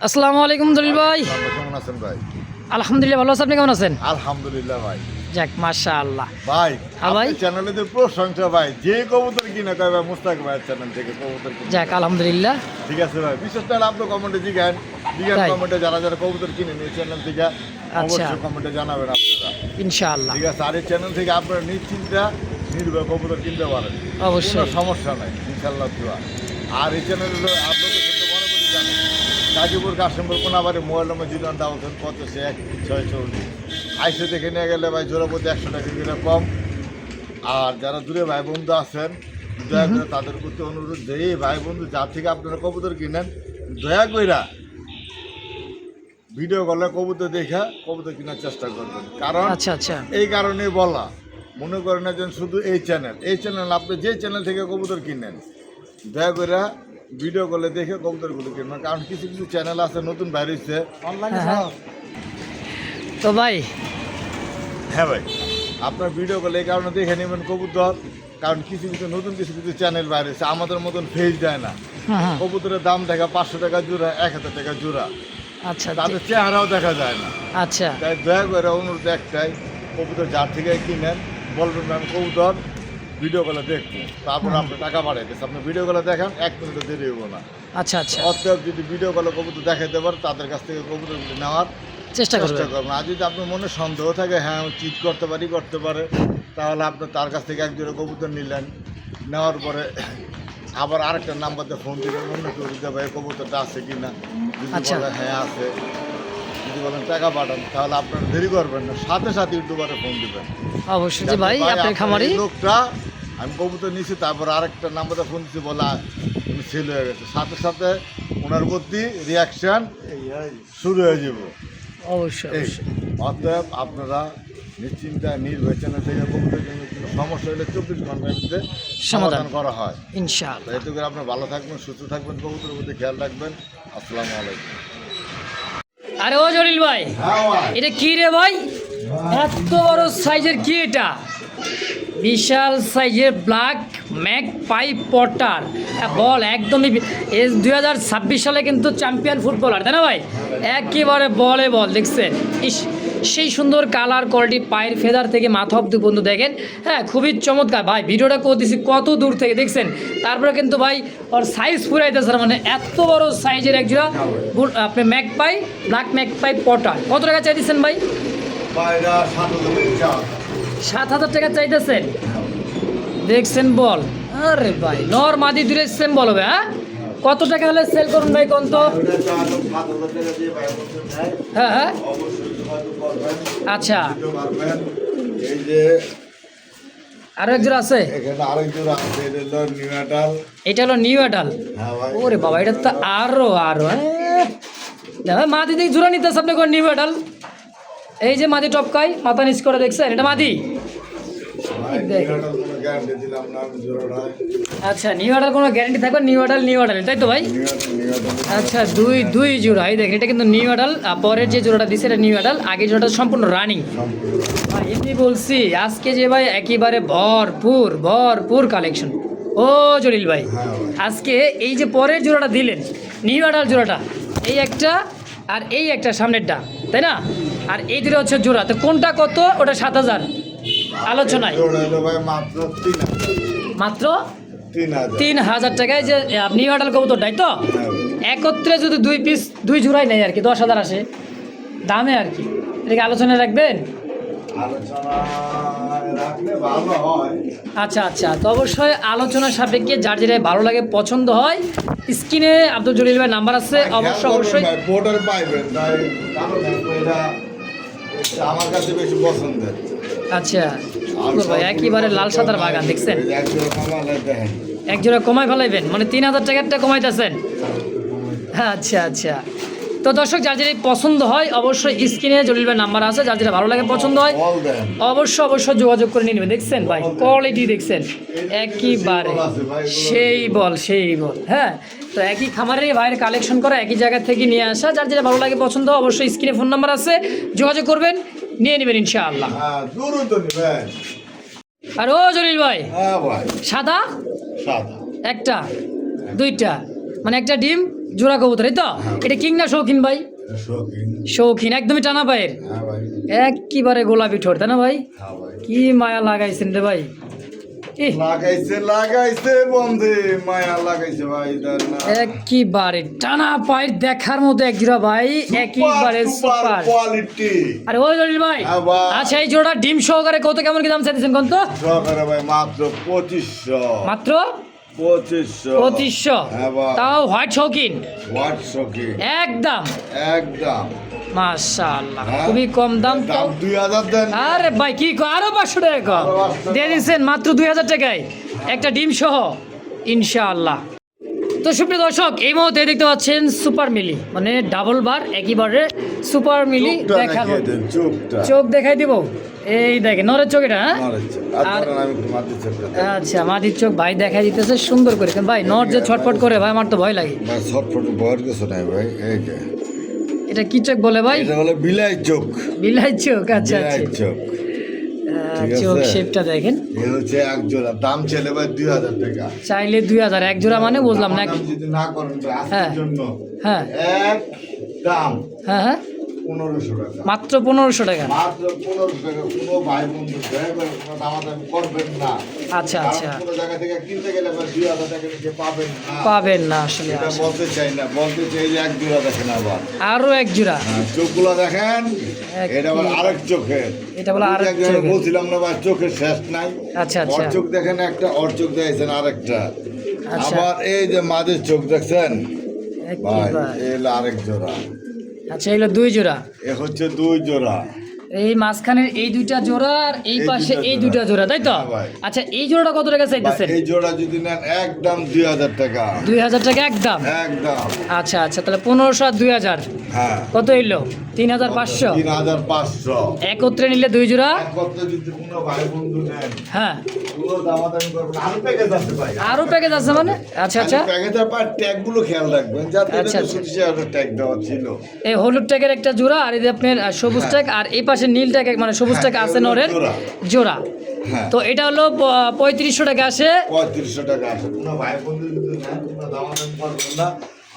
আসসালামু আলাইকুম জলিল ভাই। কেমন আছেন ভাই? আলহামদুলিল্লাহ ভালো আছেন, আপনি কেমন আছেন? আলহামদুলিল্লাহ ভাই। যাক মাশাআল্লাহ ভাই হ্যাঁ ভাই, আপনার চ্যানেলের প্রশংসা ভাই, যে কবুতর কিনে কয় ভাই মুস্তাক ভাইয়ের চ্যানেল থেকে কবুতর কিনে। যাক আলহামদুলিল্লাহ। ঠিক আছে ভাই, বিশেষ করে আপনি কমেন্টে জিজ্ঞান তাই? কমেন্টে যারা যারা কবুতর কিনে এই চ্যানেল থেকে অবশ্যই কমেন্টে জানাবেন আপনারা, ইনশাআল্লাহ। ঠিক আছে? আর এই চ্যানেল থেকে আপনারা নিশ্চিন্তা নির্ভয় কবুতর কিনতে পারেন, অবশ্যই। কোনো সমস্যা নাই ইনশাল্লাহ দোয়া। আর এই চ্যানেল আপনাদের সাথে মনে করি জানেন গাজীপুর কাশিমপুর কোনাবাড়ি মোবাইল নম্বর 0-1 আইসে দেখে নিয়ে গেলে ভাই জোড়া প্রতি 100 টাকা করে কম। আর যারা দূরে ভাই বন্ধু আছেন দয়া করে তাদের প্রতি অনুরোধ যে এই ভাই বন্ধু যার থেকে আপনারা কবুতর কিনেন দয়া কইরা ভিডিও কলে কবুতর দেখা কবুতর কেনার চেষ্টা করবেন। কারণ আচ্ছা আচ্ছা, এই কারণে বলা, মনে করেন না যেন শুধু এই চ্যানেল আপনি যে চ্যানেল থেকে কবুতর কিনেন দয়া করে ভিডিও কলে দেখে কবুতরগুলো কিনবেন। কারণ কিছু কিছু চ্যানেল আছে নতুন বাইর হচ্ছে অনলাইনে। তো ভাই হ্যাঁ ভাই, আপনার ভিডিও কলে এই কারণে দেখে নেবেন কবুতর, কারণ কিছু কিছু নতুন কিছু কিছু চ্যানেল বাইরে হচ্ছে আমাদের মতন ফেস দেয় না। কবুতরের দাম দেখা 500 টাকা জোড়া, 1000 টাকা জোড়া, আচ্ছা তাদের চেহারাও দেখা যায় না। আচ্ছা, তাই দয়া করে অনুরোধ একটাই, কবুতর যার থেকে কিনেন বলবেন ম্যাম কবুতর ভিডিও কলে দেখবো, তারপর আপনি টাকা বাড়াইতেছে, আপনি ভিডিও কলে দেখান 1 মিনিটও দেরি হবো না। আচ্ছা আচ্ছা, অতএব যদি ভিডিও কলে কবুতর দেখাইতে পারে তাদের কাছ থেকে কবুতরগুলো নেওয়ার চেষ্টা চেষ্টা করবেন। করবেন। আর যদি আপনার মনে সন্দেহ থাকে হ্যাঁ আমি চিট করতে পারে, তাহলে আপনি তার কাছ থেকে এক জোড়া কবুতর নিলেন, নেওয়ার পরে আবার আরেকটা নাম্বারতে ফোন দিবেন, অন্য কেউ দিতে ভাই কবুতরটা আছে কি না, যদি আচ্ছা। বলে হ্যাঁ আছে, যদি বলেন টাকা পাঠান, তাহলে আপনারা দেরি করবেন না, সাথে সাথে ইউটিউবারে ফোন দিবেন অবশ্যই যে ভাই আপনার খামারি এই লোকটা আমি কবুতর নিয়েছি, তারপর আরেকটা নাম্বারে ফোন দিচ্ছি বলে উনি সেল হয়ে গেছে, সাথে সাথে ওনার প্রতি রিয়াকশান শুরু হয়ে যাব। অবশ্যই এই অবশ্যই। অতএব আপনারা নিশ্চিন্তা নির্ভয় চ্যানেল থেকে কবুতর কিনে কোনো সমস্যা হলে 24 ঘন্টার মধ্যে সমাধান করা হয়। ইনশাআল্লাহ। এতে করে আপনি ভালো থাকবেন, সুস্থ থাকবেন, কবুতরের প্রতি খেয়াল রাখবেন। আসসালামু আলাইকুম। আরে ও জলিল ভাই, এটা কি রে ভাই? এত বড় সাইজের কি এটা? বিশাল সাইজের ব্ল্যাক ম্যাক পাইপ পটার বল, একদমই 2026 সালে কিন্তু চ্যাম্পিয়ন ফুটবলার, তাই না ভাই? একেবারে বলে বল, দেখছেন? ইস, সেই সুন্দর কালার কোয়ালিটি, পায়ের ফেদার থেকে মাথা অব্দি বন্ধু দেখেন। হ্যাঁ, খুবই চমৎকার ভাই। ভিডিওটা করতেছি কত দূর থেকে দেখছেন, তারপরে কিন্তু ভাই ওর সাইজ পুরাইতেছে না, মানে এত বড় সাইজের একজোড়া আপনি ম্যাক পাই, ব্ল্যাক ম্যাক পাই পটার। কত টাকা চাইতেছেন ভাই? 7,000 টাকা চাইতেছেন, দেখছেন বল? আরে ভাই নর মাদি দূরে সেম বল হবে। হ্যাঁ, কত টাকা হলে সেল করুন ভাই কোন তো? হ্যাঁ হ্যাঁ, আচ্ছা। এই যে আরো একজন আছে, এখানে আরেকজন আছে, এটা হলো নিউ অ্যাডাল। এটা হলো নিউ অ্যাডাল। হ্যাঁ ভাই, ওরে বাবা, এটা তো আরো আরো দেখো মাদি দিকে জোড়া নিতেছে আপনি কোন নিউ অ্যাডাল। এই যে মাদি টপকাই মাথা নিচ করে, দেখছেন? এটা মাদি। গ্যারান্টি দিলাম না আমি জোড়াটা। আচ্ছা, নিউ অ্যাডাল কোনো গ্যারান্টি থাকবে? নিউ অ্যাডাল তাই তো ভাই? আচ্ছা, দুই জোড়া। এই দেখেন, এটা কিন্তু নিউ অ্যাডাল। পরের যে জোড়াটা দিচ্ছে এটা নিউ অ্যাডাল, আগের জোড়াটা সম্পূর্ণ রানিং। ভাই এমনি বলছি আজকে যে ভাই একেবারে ভরপুর কালেকশন। ও জলিল ভাই, আজকে এই যে পরের জোড়াটা দিলেন নিউ অ্যাডাল জোড়াটা, এই একটা আর এই একটা সামনেরটা, তাই না? আর এই দুটো হচ্ছে জোড়া, তো কোনটা কত? ওটা 7,000 আলোচনায়। মাত্র 3,000 টাকায় যে নিউ অ্যাডাল কবুতরটাই তো একত্রে যদি 2 পিস 2 জোড়াই নেই আর কি 10,000 আসে দামে আর কি। এটাকে আলোচনায় রাখবেন? আচ্ছা আচ্ছা, তো অবশ্যই আলোচনা সাপেক্ষে যার যেটা ভালো লাগে পছন্দ হয়, স্ক্রিনে আব্দুল জলিল ভাই নাম্বার আছে, অবশ্যই আমার কাছে বেশি পছন্দের। আচ্ছা ভাই, একেবারে লাল সাদার বাগান, দেখছেন? এক জোড়া কমাই ফেলাইবেন, মানে 3,000 টাকারটা কমাইতেছেন। আচ্ছা আচ্ছা, তো দর্শক যার যেটা পছন্দ হয় অবশ্যই স্ক্রিনে জলিল ভাই নাম্বার আছে, যার যেটা ভালো লাগে পছন্দ হয় অবশ্যই যোগাযোগ করে নিয়ে নেবেন। দেখছেন ভাই কোয়ালিটি, দেখছেন? একেবারে সেই বল। হ্যাঁ, তো একই খামারের ভাইয়ের কালেকশন করা, একই জায়গা থেকে নিয়ে আসা, যার যেটা ভালো লাগে পছন্দ অবশ্যই স্ক্রিনে ফোন নাম্বার আছে, যোগাযোগ করবেন, নিয়ে নেবেন ইনশাআল্লাহ। আর ও জলিল ভাই, সাদা একটা, দুইটা, মানে একটা ডিম জোড়া কবুতর এই তো? এটা কিং না শৌখিন ভাই? এটা শৌখিন। শৌখিন একদমই টানা পায়ের, হ্যাঁ ভাই, একেবারে গোলাপি ঠোঁট, তাই না ভাই? হ্যাঁ ভাই। কি মায়া লাগাইছেন রে ভাই। ইহ, লাগাইছে বন্ধে, মায়া লাগাইছে ভাই। একেবারে টানা পায়ের দেখার মতো এক জোড়া ভাই, একেবারে সুপার কোয়ালিটি। আরে ওই জলিল ভাই, হ্যাঁ ভাই। আচ্ছা এই জোড়া ডিম সহকারে কত কেমন কি দাম চাইতেছেন কোন তো? সহকারে ভাই মাত্র 2500। মাত্র 2500। 2500, হ্যাঁ ভাই। তাও হোয়াইট শৌখিন হোয়াটসঅ্যাপে একদম। একদম। মাশাআল্লাহ, হ্যাঁ। খুবই কম দাম তো। দাম 2000 দেন। আরে ভাই কি আরো 500 টাকা কম আরো 500 টাকা। দিয়ে দিচ্ছেন মাত্র 2000 টাকায় একটা ডিম সহ ইনশাআল্লাহ। তো সুপ্রিয় দর্শক, এই মুহূর্তে দেখতে পাচ্ছেন সুপার মিলি, মানে ডাবল বার একেবারে সুপার মিলি চোখটা দেখার দেখিয়ে মতো। দেন, চোখটা। চোখ দেখাই দিব, এই দেখেন নরের চোখ এটা, হ্যাঁ? নরের চোখ। আর আর- ধরেন আমি একটু মাটির চোখটা দেখাই। আচ্ছা মাদির চোখ ভাই দেখাই দিতেছে সুন্দর করে, ভাই নর যে ছটফট করে ভাই আমার তো ভয় লাগে। ভাই ছটফট ভয়ের কিছু নাই ভাই, এই যে এটা কি চোখ বলে ভাই? এটা হলো বিলাই চোখ। বিলাই চোখ, আচ্ছা বিলাই আচ্ছা। চোখ। ঠিক আছে। চোখ শেপটা দেখেন, এ হচ্ছে এক জোড়া, দাম চলে ভাই 2000 টাকা। চাইলে 2000, এক জোড়া মানে বুঝলাম না। দাম যদি না করেন ভাই হ্যাঁ। আজকের জন্য হ্যাঁ এক দাম হ্যাঁ হ্যাঁ, 1500 টাকা। মাত্র 1500 টাকা। মাত্র 1500 টাকা। কোনো ভাই বন্ধু দয়া করে কোনো দামাদামি করবেন না। আচ্ছা কারণ আচ্ছা, কোনো জায়গা থেকে কিনতে গেলে ভাই 2000 টাকা নিচে পাবেন না। পাবেন না আসলে। এটা বলতে চাই না, বলতে চাই যে এক জোড়া দেখেন আবার। আরো এক জোড়া, হ্যাঁ, চোখগুলো দেখেন, এক এটা আবার আরেক চোখের। এটা বলে আরেক ওই যে একজনের চোখের। বলছিলাম না ভাই, চোখের শেষ নাই। আচ্ছা ওর আচ্ছা চোখ দেখেন একটা, ওর চোখ দেখেছেন আরেকটা। আচ্ছা। আবার এই যে মাঝের চোখ দেখছেন ভাই, একেবারে। এই হলো আরেক জোড়া। আচ্ছা এগুলো দুই জোড়া, এ হচ্ছে দুই জোড়া। এই মাঝখানের এই দুইটা জোড়া আর এই এই পাশে দুইটা এই জোড়া। দুইটা জোড়া, তাই তো? হ্যাঁ ভাই। আচ্ছা এই জোড়াটা কত টাকা ভাই, চাইতেছেন? এই জোড়া যদি নেন একদম 2000 টাকা। 2000 টাকা একদম। একদম। আচ্ছা আচ্ছা, তাহলে 1500 আর 2000 হ্যাঁ, কত হইলো? 3500। 3500। একত্রে নিলে দুই জোড়া। একত্রে যদি কোনো ভাই বন্ধু নেন, হ্যাঁ, পুরো দামাদামি করবেন। আরো প্যাকেজ আছে ভাই। আরো প্যাকেজ আছে মানে? আচ্ছা আচ্ছা, প্যাকেজের পর ট্যাগগুলো খেয়াল রাখবেন, যাতে আচ্ছা, এটা আচ্ছা। সুতিশে একটা ট্যাগ দেওয়া ছিল। এই হলুদ ট্যাগের একটা জোড়া, আর এই যে আপনার সবুজ ট্যাগ, আর এই পাশে নীল ট্যাগ, মানে সবুজ ট্যাগ হ্যাঁ, আছে এগুলো নরের জোড়া। জোড়া। হ্যাঁ, তো এটা হলো 3500 টাকা আসে। 3500 টাকা আছে। কোনো ভাই বন্ধু যদি নেন, কোনো দামাদামি করবেন না।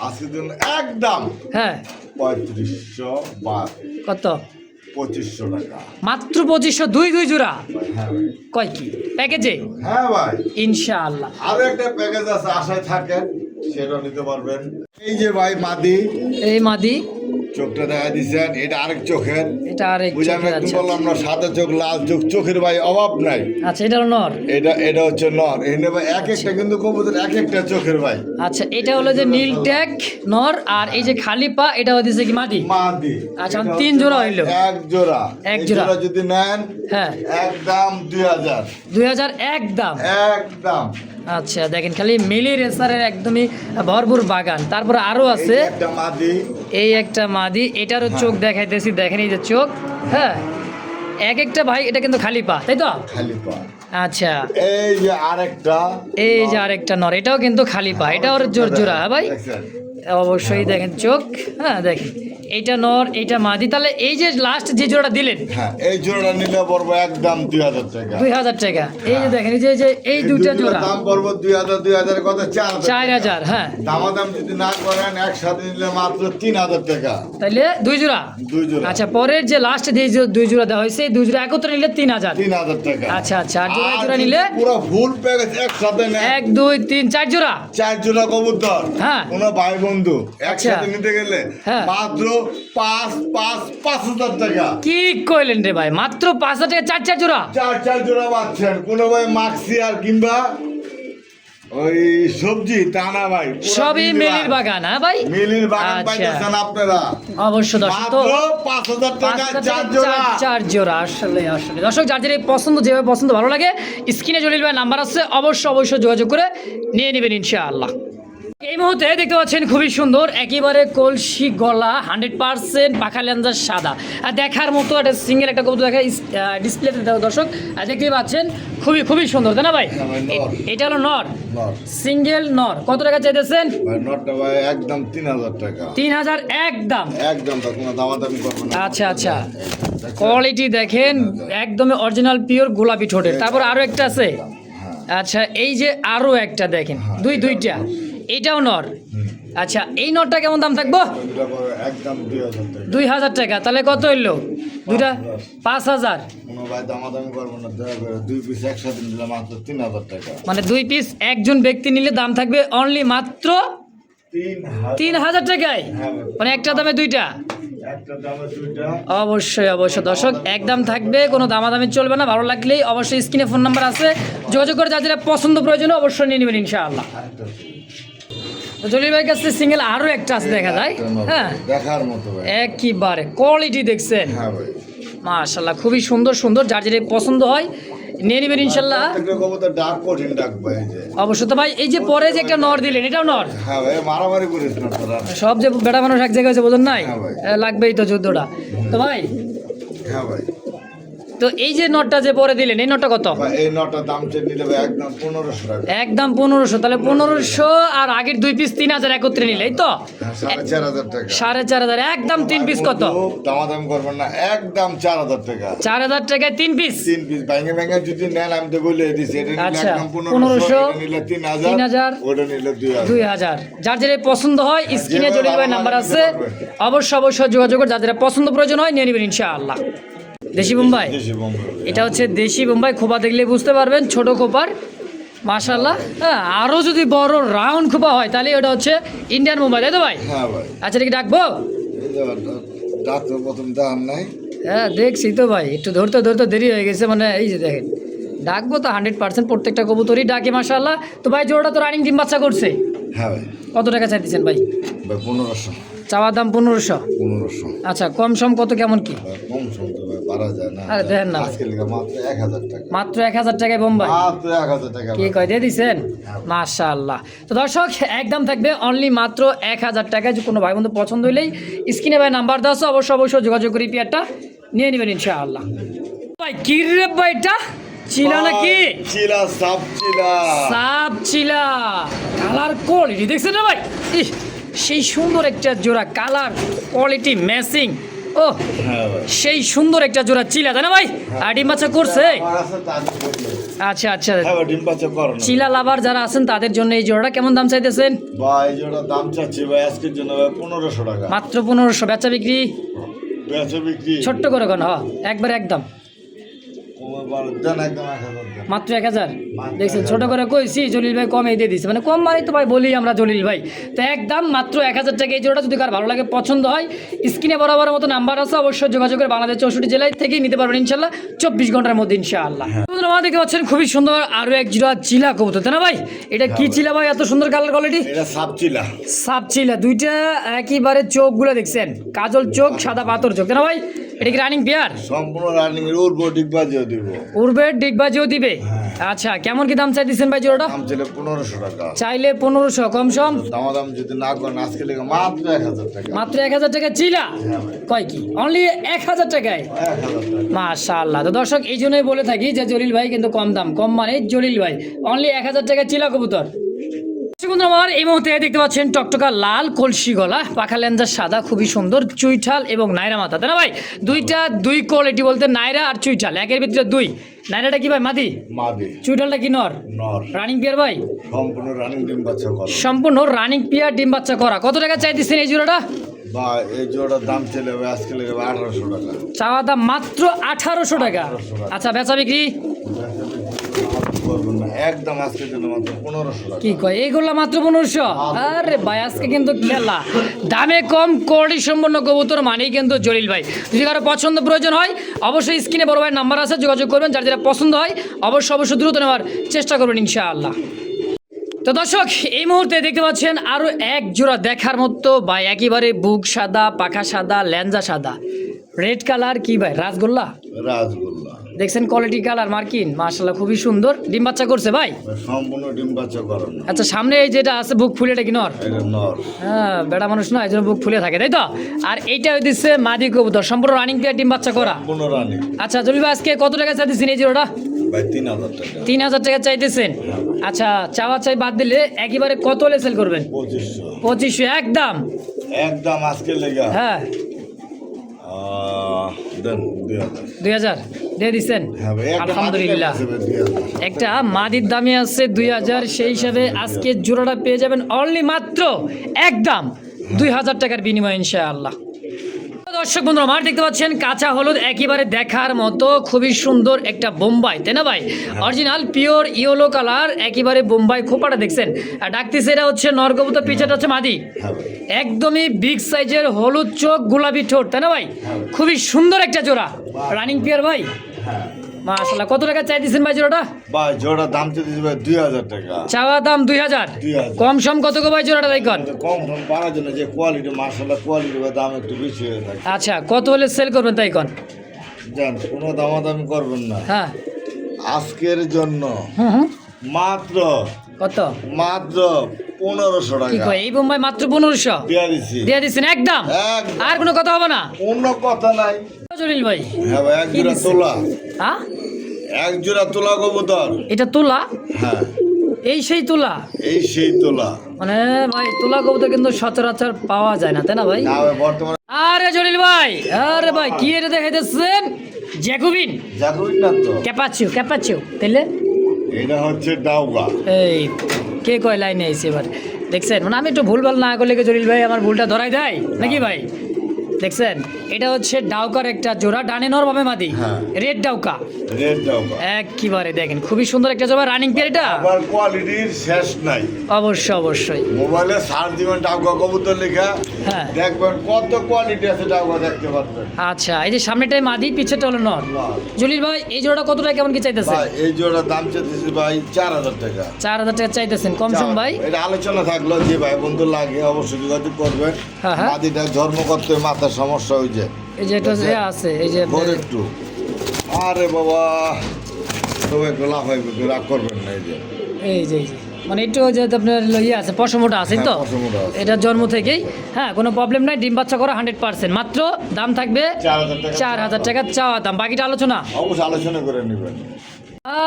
আজকের জন্য একদম হ্যাঁ 3500 বাদ কত? 2500 টাকা। মাত্র 2500, দুই দুই জোড়া। হ্যাঁ ভাই। কয় কি প্যাকেজে? হ্যাঁ ভাই, ইনশাআল্লাহ। আরো একটা প্যাকেজ আছে, আশায় থাকেন, সেটা নিতে পারবেন। এই যে ভাই মাদি এই মাদি চোখটা দেখা দিচ্ছেন, এটা আরেক চোখের। এটা আর এক বুঝলাম, চোখের, একটু আচ্ছা বললাম না, সাদা চোখ লাল চোখ, চোখের ভাই অভাব নাই। আচ্ছা, এটা হলো নর। এটা হচ্ছে নর। এখানে ভাই এক একটা কিন্তু কবুতর এক একটা চোখের ভাই। আচ্ছা এটা হলো যে নীল ট্যাগ নর, আর এই যে খালি পা এটা হচ্ছে কি মাদি। মাদি। আচ্ছা, এটা তিন হচ্ছে জোড়া ভাই হইলো। এক জোড়া। এক এই জোড়া। যদি নেন, হ্যাঁ একদম 2000। 2000 একদম। একদম। আচ্ছা দেখেন, খালি মিলি রেসারের একদমই ভরপুর বাগান। তারপরে আরো এই আছে, যে একটা মাদি। এই একটা মাদি, এটারও চোখ দেখাইতেছি, দেখেন এই যে চোখ। হ্যাঁ এক একটা ভাই, এটা কিন্তু খালি পা, তাই তো? খালি পা। আচ্ছা এই যে আরেকটা। এই যে আরেকটা নর, এটাও কিন্তু খালি পা, এটা ওর জোর জোড়া। হ্যাঁ ভাই, দেখছেন? অবশ্যই দেখেন চোখ। হ্যাঁ দেখেন, এইটা নর এইটা মাদি। তাহলে এই যে লাস্ট যে জোড়াটা দিলেন, হ্যাঁ, এই জোড়া নিলে পড়বো একদম 2000 টাকা। 2000 টাকা। এই যে দেখেন, এই দুইটা জোড়া দাম পড়বো 2000 কত 4000। হ্যাঁ দামাদাম যদি না করেন, একসাথে নিলে মাত্র 3000 টাকা। তাইলে দুই জোড়া। দুই জোড়া। আচ্ছা পরের যে লাস্ট যে দুই জোড়া দেওয়া হয়েছে, এই দুই জোড়া একত্রে নিলে 3000। 3000 টাকা। আচ্ছা আচ্ছা, আর জোড়া আর জোড়া যদি নিলে পুরো ফুল প্যাকেজ একসাথে নেন, 1 2 3 4 জোড়া। 4 জোড়া কবুতর, হ্যাঁ। কোনো ভাই বন্ধু একসাথে নিতে গেলে হ্যাঁ। মাত্র 5000 টাকা। কি কইলেন রে ভাই, মাত্র 5000 টাকা 4 জোড়া। 4 জোড়া পাচ্ছেন। কোনো ভাই মাক্সি আর কিংবা ওই সবজি তা না ভাই, পুরো সবই মিলির বাগান। হ্যাঁ ভাই, মিলির বাগান আচ্ছা। পাইতেছেন আপনারা। অবশ্য দর্শক তো মাত্র 5000 টাকা 4 জোড়া। 4 জোড়া। আসলে দর্শক, যার যেটা পছন্দ, যেভাবে পছন্দ ভালো লাগে, স্ক্রিনে জলিল ভাই নাম্বার আছে, অবশ্যই যোগাযোগ করে নিয়ে নেবেন ইনশাআল্লাহ। এই মুহূর্তে দেখতে পাচ্ছেন খুবই সুন্দর, একেবারে কলসি গলা, 100% পাখা লেন্সার সাদা, আর দেখার মতো একটা সিঙ্গেল একটা কবুতর দেখা ডিসপ্লেতে দেখো দর্শক, আর দেখতেই পাচ্ছেন খুবই সুন্দর, তাই না ভাই? হ্যাঁ ভাই, নর। এটা হলো নর, নর। সিঙ্গেল নর। কত টাকা চাইতেছেন? ভাই নটটা ভাই একদম 3000 টাকা। 3000 একদম। একদম, তা কোনো দামাদামি করবেন না। আচ্ছা আচ্ছা, কোয়ালিটি দেখেন, একদমই অরিজিনাল পিওর গোলাপি ঠোঁটের। তারপর আরো একটা আছে। হ্যাঁ। আচ্ছা এই যে আরো একটা দেখেন, দুইটা, এটাও নর, আচ্ছা এই নটটা কেমন দাম থাকবো? দুটা পরে একদম 2000 টাকা। 2000 টাকা। তাহলে কত হইলো? দুইটা 5000। কোনো ভাই দামাদামি করবো না, দয়া করে 2 পিস একসাথে নিলে মাত্র 3000 টাকা। মানে 2 পিস একজন ব্যক্তি নিলে দাম থাকবে অনলি মাত্র 3000 টাকায়। হ্যাঁ ভাই, মানে একটা দামে দুইটা। একটা দামে দুইটা। অবশ্যই অবশ্যই দর্শক একদম থাকবে, কোনো দামাদামি চলবে না। ভালো লাগলেই অবশ্যই স্ক্রিনে ফোন নাম্বার আছে, যোগাযোগ করে যাদের পছন্দ প্রয়োজন অবশ্যই নিয়ে নেবেন ইনশাআল্লাহ। তো জলিল ভাইয়ের কাছে সিঙ্গেল আরও একটা আছে দেখা যায়। হ্যাঁ দেখার মতো ভাই। একেবারে কোয়ালিটি দেখছেন, হ্যাঁ ভাই, মাশাআল্লাহ খুবই সুন্দর সুন্দর, যার যেটা পছন্দ হয় নিয়ে নেবেন ইনশাআল্লাহ। প্রত্যেকটা কবুতর ডাক কঠিন ডাক ভাই যে। অবশ্যই তো ভাই এই যে পরে যে একটা নর দিলেন এটাও নর? হ্যাঁ ভাই, মারামারি করিস না তোরা। সব যে বেটা মানুষ এক জায়গায় আছে বোঝেন নাই, হ্যাঁ ভাই। লাগবেই তো যুদ্ধটা। তো ভাই হ্যাঁ ভাই, তো এই যে নটটা যে পরে দিলেন এই নটটা কত? ভাই এই নটার দাম চেয়ে নিলে ভাই একদম 1500 টাকা। একদম 1500। তাহলে 1500 আর আগের 2 পিস 3000 একত্রে নিলে এই তো হ্যাঁ, 4500 টাকা। 4500। একদম 3 পিস কত? দামাদাম করবেন না, একদম 4000 টাকা। 4000 টাকায় 3 পিস। 3 পিস ভেঙে ভেঙে যদি নেন আমি তো বলে দিছি, এটা নিলে আচ্ছা, একদম 1500, 1500, এটা নিলে 3000, 3000, ওটা নিলে 2000। 2000। যার যেটা পছন্দ হয় স্ক্রিনে যেভাবে জলিল ভাই ভালো নাম্বার লাগে আছে, নিতে পারবে। অবশ্যই অবশ্যই যোগাযোগ করে যার যেটা পছন্দ প্রয়োজন হয় নিয়ে নেবেন ইনশাআল্লাহ। দেশি বোম্বাই, দেশি বোম্বাই। এটা হচ্ছে দেশি বোম্বাই। খোপা দেখলে বুঝতে পারবেন ছোট খোপার, মাশাআল্লাহ। হ্যাঁ আরও যদি বড় রাউন্ড খোপা হয় তাহলে ওটা হচ্ছে ইন্ডিয়ান বোম্বাই, তাই তো ভাই? হ্যাঁ ভাই, আচ্ছা এটা কি ডাকবো? এই যে ডাক্তার প্রথম দাম নাই। হ্যাঁ দেখছি তো ভাই, একটু ধরতে ধরতে দেরি হয়ে গেছে। মানে এই যে দেখেন ডাকবো তো 100% প্রত্যেকটা কবুতরই ডাকে মাশাআল্লাহ। তো ভাই জোড়াটা তো রানিং ডিম বাচ্চা করছে, হ্যাঁ ভাই, কত টাকা চাইতেছেন ভাই? ভাই 1500। চাওয়ার দাম 1500। 1500 আচ্ছা কম সম কত কেমন কি? ভাই, কম শুনতে ভাই পারা যায় না। আরে দেন না ভাই। আজকে লিখা মাত্র 1000 টাকা। মাত্র 1000 টাকায় বোম্বাই? মাত্র 1000 টাকা কি ভাই। কয় দিয়ে দিচ্ছেন? মাশাআল্লাহ। তো দর্শক একদম থাকবে অনলি মাত্র 1000 টাকায়। যে কোনো ভাই বন্ধু পছন্দ হইলেই স্ক্রিনে ভাই নাম্বার দেওয়া আছে, অবশ্যই অবশ্যই যোগাযোগ করে পেয়ারটা নিয়ে নেবেন ইনশাআল্লাহ। ভাই কি রে ভাই, এটা চিলা নাকি? চিলা, সাপ চিলা। সাপ চিলা, কালার কোয়ালিটি দেখছেন না ভাই? ইহ, সেই সুন্দর একটা জোড়া, কালার কোয়ালিটি ম্যাচিং। ও হ্যাঁ ভাই, সেই সুন্দর একটা জোড়া চিলা, তাই না ভাই? আর ডিম বাচ্চা করছে? আমার আছে তাদের জন্য। আচ্ছা আচ্ছা, হ্যাঁ ভাই, ডিম বাচ্চা করো না। চিলা লাভার যারা আছেন তাদের জন্য এই জোড়াটা কেমন দাম চাইতেছেন? ভাই যেটা দাম চাচ্ছি ভাই আজকের জন্য ভাই 1500 টাকা। মাত্র 1500। বেচা বিক্রি বেচা বিক্রি ছোট্ট করে কোন একবার একদম দেন, একদম 1000 দেন। মাত্র 1000। দেখছেন ছোট করে কইছি, জলিল ভাই কমে দিয়ে দিচ্ছে। মানে কম মানে তো ভাই বলি আমরা জলিল ভাই। তো একদম মাত্র 1000 টাকা এই জোড়াটা। যদি কার ভালো লাগে পছন্দ হয় স্ক্রিনে বরাবর মতো নাম্বার আছে, অবশ্যই যোগাযোগ করে বাংলাদেশ 64 জেলায় থেকেই নিতে পারবেন ইনশাল্লাহ 24 ঘন্টার মধ্যে ইনশাআল্লাহ। বন্ধুরা দেখতে পাচ্ছেন খুবই সুন্দর আরো এক জোড়া চিলা কবুতর, তাই না ভাই? এটা কি চিলা ভাই, এত সুন্দর কালার কোয়ালিটি? এটা সাপ চিলা। সাপ চিলা, দুইটা একেবারে চোখগুলো দেখছেন, কাজল চোখ সাদা পাথর চোখ, তাই না ভাই? এটা কি রানিং পেয়ার? সম্পূর্ণ রানিং এর উড়বো, ডিগবাজিও দিব। উড়বে ডিগবাজিও দিবে। আচ্ছা কেমন কি দাম চাইতেছেন ভাই জোড়াটা? দাম ছিল 1500 টাকা। চাইলে 1500, কম সম? দামাদাম যদি না করেন আজকে লেগে মাত্র 1000 টাকা। মাত্র 1000 টাকা চিলা? কয় কি অনলি 1000 টাকায়? 1000 টাকা। মাশাআল্লাহ। তো দর্শক এই জন্যই বলে থাকি যে জলিল ভাই কিন্তু কম দাম, কম মানে জলিল ভাই অনলি 1000 টাকা চিলা কবুতর। বন্ধুরা আমার এই মুহূর্তে দেখতে পাচ্ছেন টকটকা লাল কলসি গলা, পাখা লেঞ্জার সাদা, খুবই সুন্দর, চুইঠাল এবং নাইরা মাথা, তাই না ভাই? দুই কোয়ালিটি বলতে নাইরা আর চুইঠাল, একের ভিতরে দুই। নাইরাটা কি ভাই মাদি? মাদি। চুইঠালটা কি নর? নর। রানিং পেয়ার ভাই? সম্পূর্ণ রানিং ডিম বাচ্চা করে। সম্পূর্ণ রানিং পেয়ার ডিম বাচ্চা করা। কত টাকা চাইতেছেন এই জোড়াটা? বা এই জোড়ার দাম ছিল আজকে লেগে 1800 টাকা। চাওয়া দাম মাত্র 1800 টাকা। আচ্ছা বেচা বিক্রি করবেন না, একদম আজকের জন্য মাত্র 1500 টাকা। কি কয় এইগুলা মাত্র 1500? আরে ভাই আজকে কিন্তু খেলা দামে কম কোয়ালিটি সম্পন্ন কবুতর মানেই কিন্তু জলিল ভাই। যদি কারো পছন্দ প্রয়োজন হয় অবশ্যই স্ক্রিনে বড় ভাইয়ের নাম্বার আছে, যোগাযোগ করবেন। যার যেটা পছন্দ হয় অবশ্যই দ্রুত নেওয়ার চেষ্টা করবেন ইনশাআল্লাহ। তো দর্শক এই মুহূর্তে দেখতে পাচ্ছেন আরো এক জোড়া দেখার মতো ভাই, একেবারে বুক সাদা, পাখা সাদা, ল্যাঞ্জা সাদা, রেড কালার। কি ভাই রাসগোল্লা? রাজগোল্লা। দেখছেন কোয়ালিটি কালার মার্কিন, মাশাআল্লাহ খুবই সুন্দর। ডিম বাচ্চা করছে ভাই? সম্পূর্ণ ডিম বাচ্চা করেন না। আচ্ছা সামনে এই যেটা আছে বুক ফুলে, এটা কি নর? এটা নর। হ্যাঁ বেড়া মানুষ না, এই জন্য বুক ফুলে থাকে, তাই তো? আর এইটা হইতেছে মাদি কবুতর, সম্পূর্ণ রানিং পেয়ার ডিম বাচ্চা করা। সম্পূর্ণ রানিং। আচ্ছা জলিল ভাই আজকে কত টাকা চাইতেছেন এই জোড়াটা? ভাই 3000 টাকা। 3000 টাকা চাইতেছেন? আচ্ছা চাওয়া চাই বাদ দিলে একেবারে কত হলে সেল করবেন? 2500। 2500 একদম? একদম আজকে লেগে হ্যাঁ দেন 2000। 2000। দিয়ে দিচ্ছেন হ্যাঁ ভাই, একটা আলহামদুলিল্লাহ। মাদির দাম আছে ভাই 2000 একটা মাদির দামে আছে 2000, সেই হিসাবে আজকে জোড়াটা পেয়ে যাবেন অনলি মাত্র একদম 2000 টাকার বিনিময়ে ইনশাআল্লাহ। দর্শক বন্ধুরা, আমার দেখতে পাচ্ছেন কাঁচা হলুদ, একেবারে দেখার মতো খুবই সুন্দর একটা বোম্বাই, তাই না ভাই? অরিজিনাল পিওর ইয়েলো কালার, একেবারে বোম্বাই খোপাটা দেখছেন। আর ডাকতেছে এটা হচ্ছে নর কবুতর, পিছাটা হচ্ছে মাদি। হ্যাঁ ভাই, একদমই বিগ সাইজের, হলুদ চোখ, গোলাপি ঠোঁট, তাই না ভাই? খুবই সুন্দর একটা জোড়া, রানিং পিয়ার ভাই। হ্যাঁ মাশাআল্লাহ, কত টাকা চাই দিচ্ছেন ভাই জোড়াটা? ভাই জোড়া দাম চাইতেছি ভাই 2000 টাকা। চাওয়া দাম 2000, 2000 কম সম কত গো ভাই জোড়াটা দেখুন? কম কম পারার জন্য যে কোয়ালিটি, মাশাআল্লাহ কোয়ালিটির দাম একটু বেশি হয়ে থাকে। আচ্ছা, কত হলে সেল করবেন তাই কোন? জান কোনো দামাদামি করবেন না, হ্যাঁ, আজকের জন্য হুম হুম, মাত্র কত? মাত্র 1500 কি টাকা কয়, এই বোম্বাই মাত্র 1500 দিয়ে দিচ্ছি। দিয়ে দিচ্ছেন একদম? একদম। আর কোনো কথা হবে না অন্য কথা নাই। জলিল ভাই? হ্যাঁ ভাই, এক কি জোড়া দিচ্ছে? তোলা, হ্যাঁ, এক জোড়া তোলা কবুতর। এটা তুলা? হ্যাঁ, এই সেই তুলা? এই সেই তোলা। মানে ভাই তুলা কবুতর কিন্তু সচরাচর পাওয়া যায় না, তাই না ভাই? না ভাই, বর্তমানে আরে জলিল ভাই, আরে ভাই কি এটা দেখাইতেছেন? জ্যাকুবিন জাগুই না তো, ক্যাপাচিও, ক্যাপাচিও তাইলে? এটা হচ্ছে ডাউগা। এই কে কয় লাইনে আইছে এবার? দেখছেন, মানে আমি একটু ভুলভাল না করলে কি জলিল ভাই আমার ভুলটা ধরাই দেয় নাকি ভাই? দেখছেন, এটা হচ্ছে ডাউকার একটা জোড়া, ডানে নর বামে মাদি, হ্যাঁ। রেড ডাউকা। রেড ডাউগা। একবারে দেখেন খুবই সুন্দর একটা জোড়া, রানিং পেয়ার এটা। আবার কোয়ালিটির শেষ নাই। অবশ্যই অবশ্যই। মোবাইলে সার্চ দিবেন ডাউগা কবুতর লেখা, হ্যাঁ। দেখবেন কত কোয়ালিটি আছে ডাউগা, দেখতে পারবেন। আচ্ছা, এই যে সামনেটাই মাদি, পিছেরটা হলো নর। বাহ। জলিল ভাই এই জোড়াটা কত টাকা কেমন কি চাইতেছেন? ভাই এই জোড়ার দাম চাইতেছি ভাই 4000 টাকা। 4000 টাকা চাইতেছেন, কম সম ভাই? এটা আলোচনা থাকলো, যে ভাই বন্ধু লাগে অবশ্যই যোগাযোগ করবেন। হ্যাঁ, হ্যাঁ। মাদিটা ধর্ম করতে মাথার সমস্যা হয়েছে, এই যে এটা যে আছে, এই যে ঘর একটু। আরে বাবা, তবে একটু লাভ হইবে, রাগ করবেন না। এই যে এই যে মানে একটু যে আপনার ইয়ে আছে, পশমোটা আছে তো? হ্যাঁ, পশমোটা আছে। এটা জন্ম থেকেই, হ্যাঁ, কোনো প্রবলেম নাই, ডিম বাচ্চা করা 100%। মাত্র দাম থাকবে 4000 টাকা। 4000 টাকা চাওয়া দাম, বাকিটা আলোচনা। অবশ্যই আলোচনা করে নেবেন।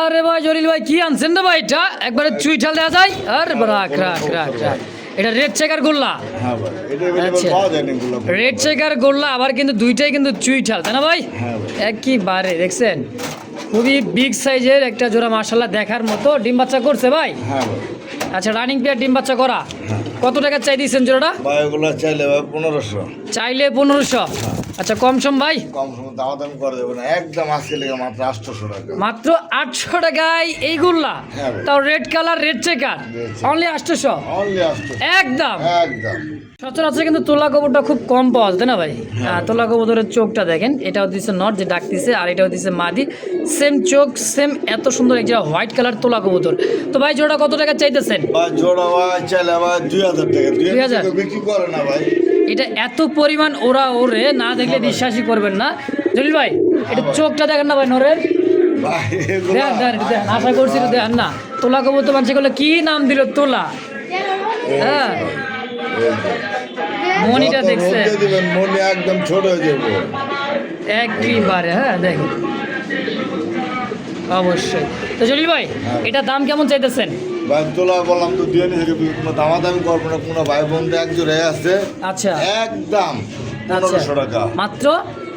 আরে ভাই জলিল ভাই কি আনছেন রে ভাই? এটা একবারে চুই ঠাল দেওয়া যায়। আরে রাখ রাখ রাখ রাখ, এটা রেড চেকার গোল্লা। হ্যাঁ ভাই, এটা আচ্ছা। পাওয়া যায় না এগুলো। রেড চেকার গোল্লা, আবার কিন্তু দুইটাই কিন্তু চুই ঠাল, তাই না ভাই? হ্যাঁ ভাই। একইবারে দেখছেন, খুবই বিগ সাইজের একটা জোড়া, মাশাআল্লাহ দেখার মতো। ডিম বাচ্চা করছে ভাই? হ্যাঁ ভাই। আচ্ছা, রানিং পেয়ার, ডিম বাচ্চা করা। কত টাকা চাই দিয়েছেন জোড়াটা? ভাই এগুলো চাইলে ভাই 1500। চাইলে 1500। আচ্ছা, কম সম ভাই? কম সময় দামাদামি করে দেবো না, একদম আজকে লেগে মাত্র 800 টাকা। মাত্র 800 টাকায় এইগুলা, হ্যাঁ ভাই। তাও red colour, red checker, Red checker। Only 800। Only 800। একদম। একদম। সচরাচর কিন্তু তোলা কবুতরটা খুব কম পাওয়া যায়, তাই না ভাই? হ্যাঁ, তোলা কবুতরের চোখটা দেখেন, এটাও দিচ্ছে নট যে ডাকতেছে, আর এটাও দিচ্ছে মাদি, সেম চোখ, সেম এত সুন্দর একটা হোয়াইট কালার তোলা কবুতর। তো ভাই জোড়া কত টাকা চাইতেছেন? ভাই জোড়া ভাই চাইলে ভাই 2000 টাকা। 2000 টাকা বিক্রি করে না ভাই। এটা এত পরিমাণ ওরা ওরে না দেখলে বিশ্বাসই করবেন না। জলিল ভাই এটা চোখটা দেখেন না ভাই নরের, ভাই এগুলো দেখেন দেখেন দেখেন, আশা করছি তো দেখেন না। তোলা কবুতর মানুষ করলে কি নাম দিল, তোলা। হ্যাঁ, মনিটা যত দেখছে রোদে দিবেন মনি একদম ছোট হয়ে যাবে। একবারে। হ্যাঁ দেখেন, অবশ্যই। তো জলিল ভাই এটা দাম কেমন চাইতেছেন? ভাই তোলা বললাম তো দিয়ে নিয়ে কোনো দামাদামি করবো না, কোনো ভাই বন্ধু এক জোড়ে আছে। আচ্ছা একদম আচ্ছা, 1500 টাকা। মাত্র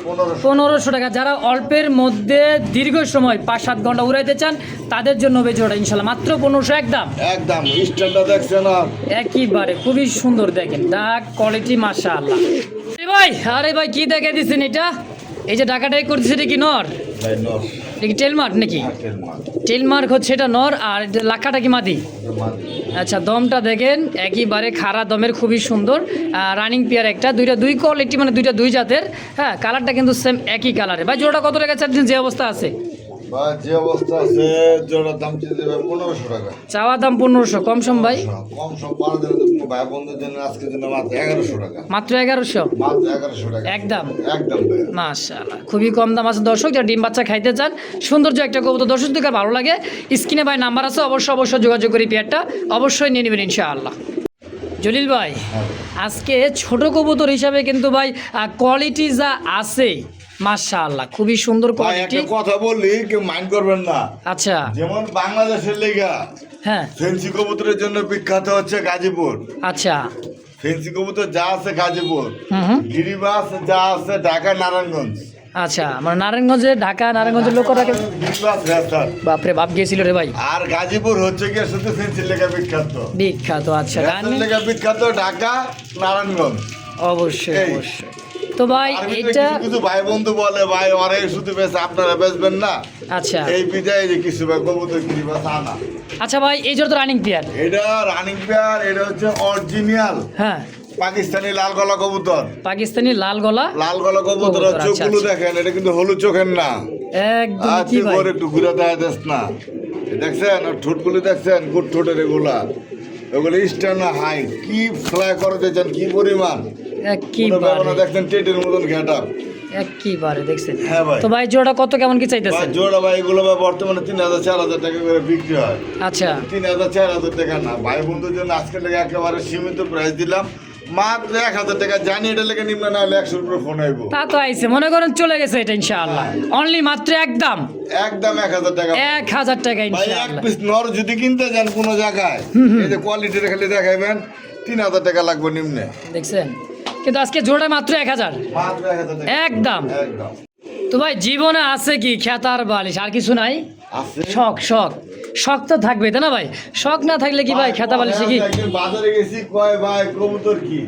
1500। 1500 টাকা। যারা অল্পের মধ্যে দীর্ঘ সময় 5-7 ঘন্টা উড়াইতে চান তাদের জন্য হবে জোড়া ইনশাল্লাহ, মাত্র 1500 একদম। একদম স্ট্যান্ডটা দেখছেন না? একইবারে খুবই সুন্দর, দেখেন ডাক কোয়ালিটি মাশাআল্লাহ। ভাই আরে ভাই কি দেখে দিচ্ছেন এটা? এই যে ডাকাটাই করতেছে, এটা কি নর? ভাই নর। এটা কি টেলমার্ক নাকি? আটের মাল। টেলমার্ক হচ্ছে এটা নর, আর এটা লাখাটা কি মাদি? এটা মাল। আচ্ছা, দমটা দেখেন একইবারে খাড়া দমের, খুবই সুন্দর। রানিং পেয়ার একটা, দুই কোয়ালিটি, মানে দুই জাতের। হ্যাঁ, কালারটা কিন্তু সেম একই কালারে। ভাই জোড়াটা কত টাকা চাচ্ছেন যে অবস্থা আছে? ভাই যে অবস্থা আছে জোড়ার দাম চেয়ে ভাই 1500 টাকা। চাওয়া দাম 1500, কম সম ভাই? কম সব পাওয়া যাবে তো কোনো ভাই বন্ধুর জন্য আজকের জন্য মাত্র 1100 টাকা। মাত্র 1100 মাত্র 1100 টাকা। একদম। একদম ভাই। মাশাআল্লাহ, খুবই কম দাম আছে দর্শক। যারা ডিম বাচ্চা খাইতে চান, সৌন্দর্য একটা কবুতর, দর্শক যদি কার ভালো লাগে স্ক্রিনে ভাই নাম্বার আছে, অবশ্যই যোগাযোগ করি, পেয়ারটা অবশ্যই নিয়ে নেবেন ইনশাআল্লাহ। জলিল ভাই হ্যাঁ। আজকে ছোট কবুতর হিসাবে কিন্তু ভাই কোয়ালিটি যা আছে মাশাআল্লাহ, খুবই সুন্দর ভাই কোয়ালিটি। একটা কথা বললি কেউ মাইন্ড করবেন না। আচ্ছা, যেমন বাংলাদেশের লেগা হ্যাঁ, ফেন্সি কবুতরের জন্য বিখ্যাত হচ্ছে গাজীপুর। আচ্ছা, ফেন্সি কবুতর যা আছে গাজীপুর, হুম হুম, গিরিবাস যা আছে ঢাকা নারায়ণগঞ্জ। আচ্ছা মানে নারায়ণগঞ্জে ঢাকা নারায়ণগঞ্জের লোক রাখে বিশ্বাস রেস্টার। বাপরে বাপ গেছিল রে ভাই আর গাজীপুর হচ্ছে গিয়ে শুধু ফেন্সির লেখা বিখ্যাত, বিখ্যাত। আচ্ছা ফেন্সির লেখা বিখ্যাত ঢাকা নারায়ণগঞ্জ। অবশ্যই এই। অবশ্যই। তো ভাই আর ভিতরে এটা কিছু কিছু ভাই বন্ধু বলে ভাই ওরে শুধু বেশ আপনারা বেচবেন না, আচ্ছা এই বিদায় যে কিছু ভাই কবুতর কিনি বা তা না। আচ্ছা ভাই এই জোর তো রানিং প্লেয়ার। এটা রানিং পেয়ার, এটা হচ্ছে অরিজিনাল হ্যাঁ পাকিস্তানি লাল গলা কবুতর। পাকিস্তানি লাল গলা লাল গলা কবুতর, কবুতর, আচ্ছা, চোখগুলো আচ্ছা। দেখেন, এটা কিন্তু হলুদ চোখের না। একদম আর কি তুই ভাই ওর একটু ঘুরে দেখা যাস না, দেখছেন ওর ঠোঁটগুলো দেখছেন, গুড ঠোঁটের এগুলা, ওগুলো স্ট্যান্ড হাই, কি ফ্লাই করে দিয়েছেন, কি পরিমাণ একেবারে দেখছেন, টেটের মতন ঘেট আপ। একেবারে দেখছেন। হ্যাঁ ভাই। তো ভাই জোড়া কত কেমন কি চাইতেছেন? জোড়া ভাই এগুলো ভাই বর্তমানে 3,000-4,000 টাকা করে বিক্রি হয়। আচ্ছা 3,000-4,000 টাকা না ভাই, বন্ধুর জন্য আজকে লেগে একেবারে সীমিত প্রাইস দিলাম, মাত্র 1,000 টাকা। জানি এটা লেগে নিম্ন না হলে 100 রুপে ফোন আইব। তা তো আইছে মনে করেন চলে গেছে এটা ইনশাআল্লাহ। অনলি মাত্র একদম একদম 1,000 টাকা 1000 টাকা ভাই। এক ইনশাআল্লাহ। পিস নর যদি কিনতে যান কোনো জায়গায়, এই যে কোয়ালিটির খালি দেখাইবেন, 3,000 টাকা লাগবে নিম্নে। দেখছেন কিন্তু আজকে জোড়া মাত্র 1000 মাত্র 1,000 টাকা একদম। একদম তো ভাই জীবনে আছে কি খেতার বালিশ আর কিছু নাই? আছে। শখ শখ শখ তো থাকবে তাই না ভাই? শখ না থাকলে কি ভাই খেতা বালিশে কি? একদিন বাজারে গেছি, কয় ভাই কবুতর কি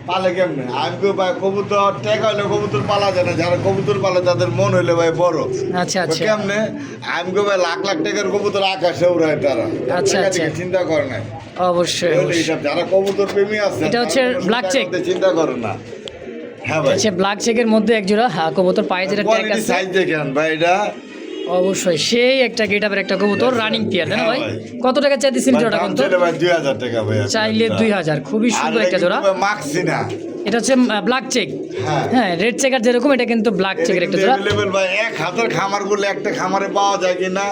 পালে কেমনে? আমি কই ভাই কবুতর টাকা হইলে কবুতর পালা যায় না, যারা কবুতর পালে তাদের মন হইলে ভাই বড়। আচ্ছা তো আচ্ছা কেমনে? আমি কই ভাই লাখ লাখ টাকার কবুতর আকাশে উড়ায় তারা, আচ্ছা, টাকা আচ্ছা। দিকে চিন্তা করে না। অবশ্যই তাহলে অবশ্যই। এইসব যারা কবুতর প্রেমী আছে এটা হচ্ছে তারা কোনো black টাকা check। করতে চিন্তা করে না। হ্যাঁ ভাই, আচ্ছা ব্ল্যাক চেকের মধ্যে এক জোড়া হ্যাঁ কবুতর পায়ে যেটা ট্যাগ কোয়ালিটি আছে সাইজ দেখেন ভাই, এটা অবশ্যই সেই একটা গেটআপের একটা কবুতর রানিং টিয়ার তাই না ভাই? হ্যাঁ কত টাকা চাইতেছেন জোড়া দাম কিন্তু? চাইলে ভাই 2,000 টাকা ভাই। চাইলে 2000 খুবই সুন্দর একটা জোড়া। মাখছি না, এটা হচ্ছে ব্ল্যাক চেক। হ্যাঁ। হ্যাঁ রেড চেকার যেরকম এটা কিন্তু ব্ল্যাক চেকের একটা জোড়া। অ্যাভেলেবল ভাই। এক হাতের খামার গুলো একটা খামারে পাওয়া যায় কিনা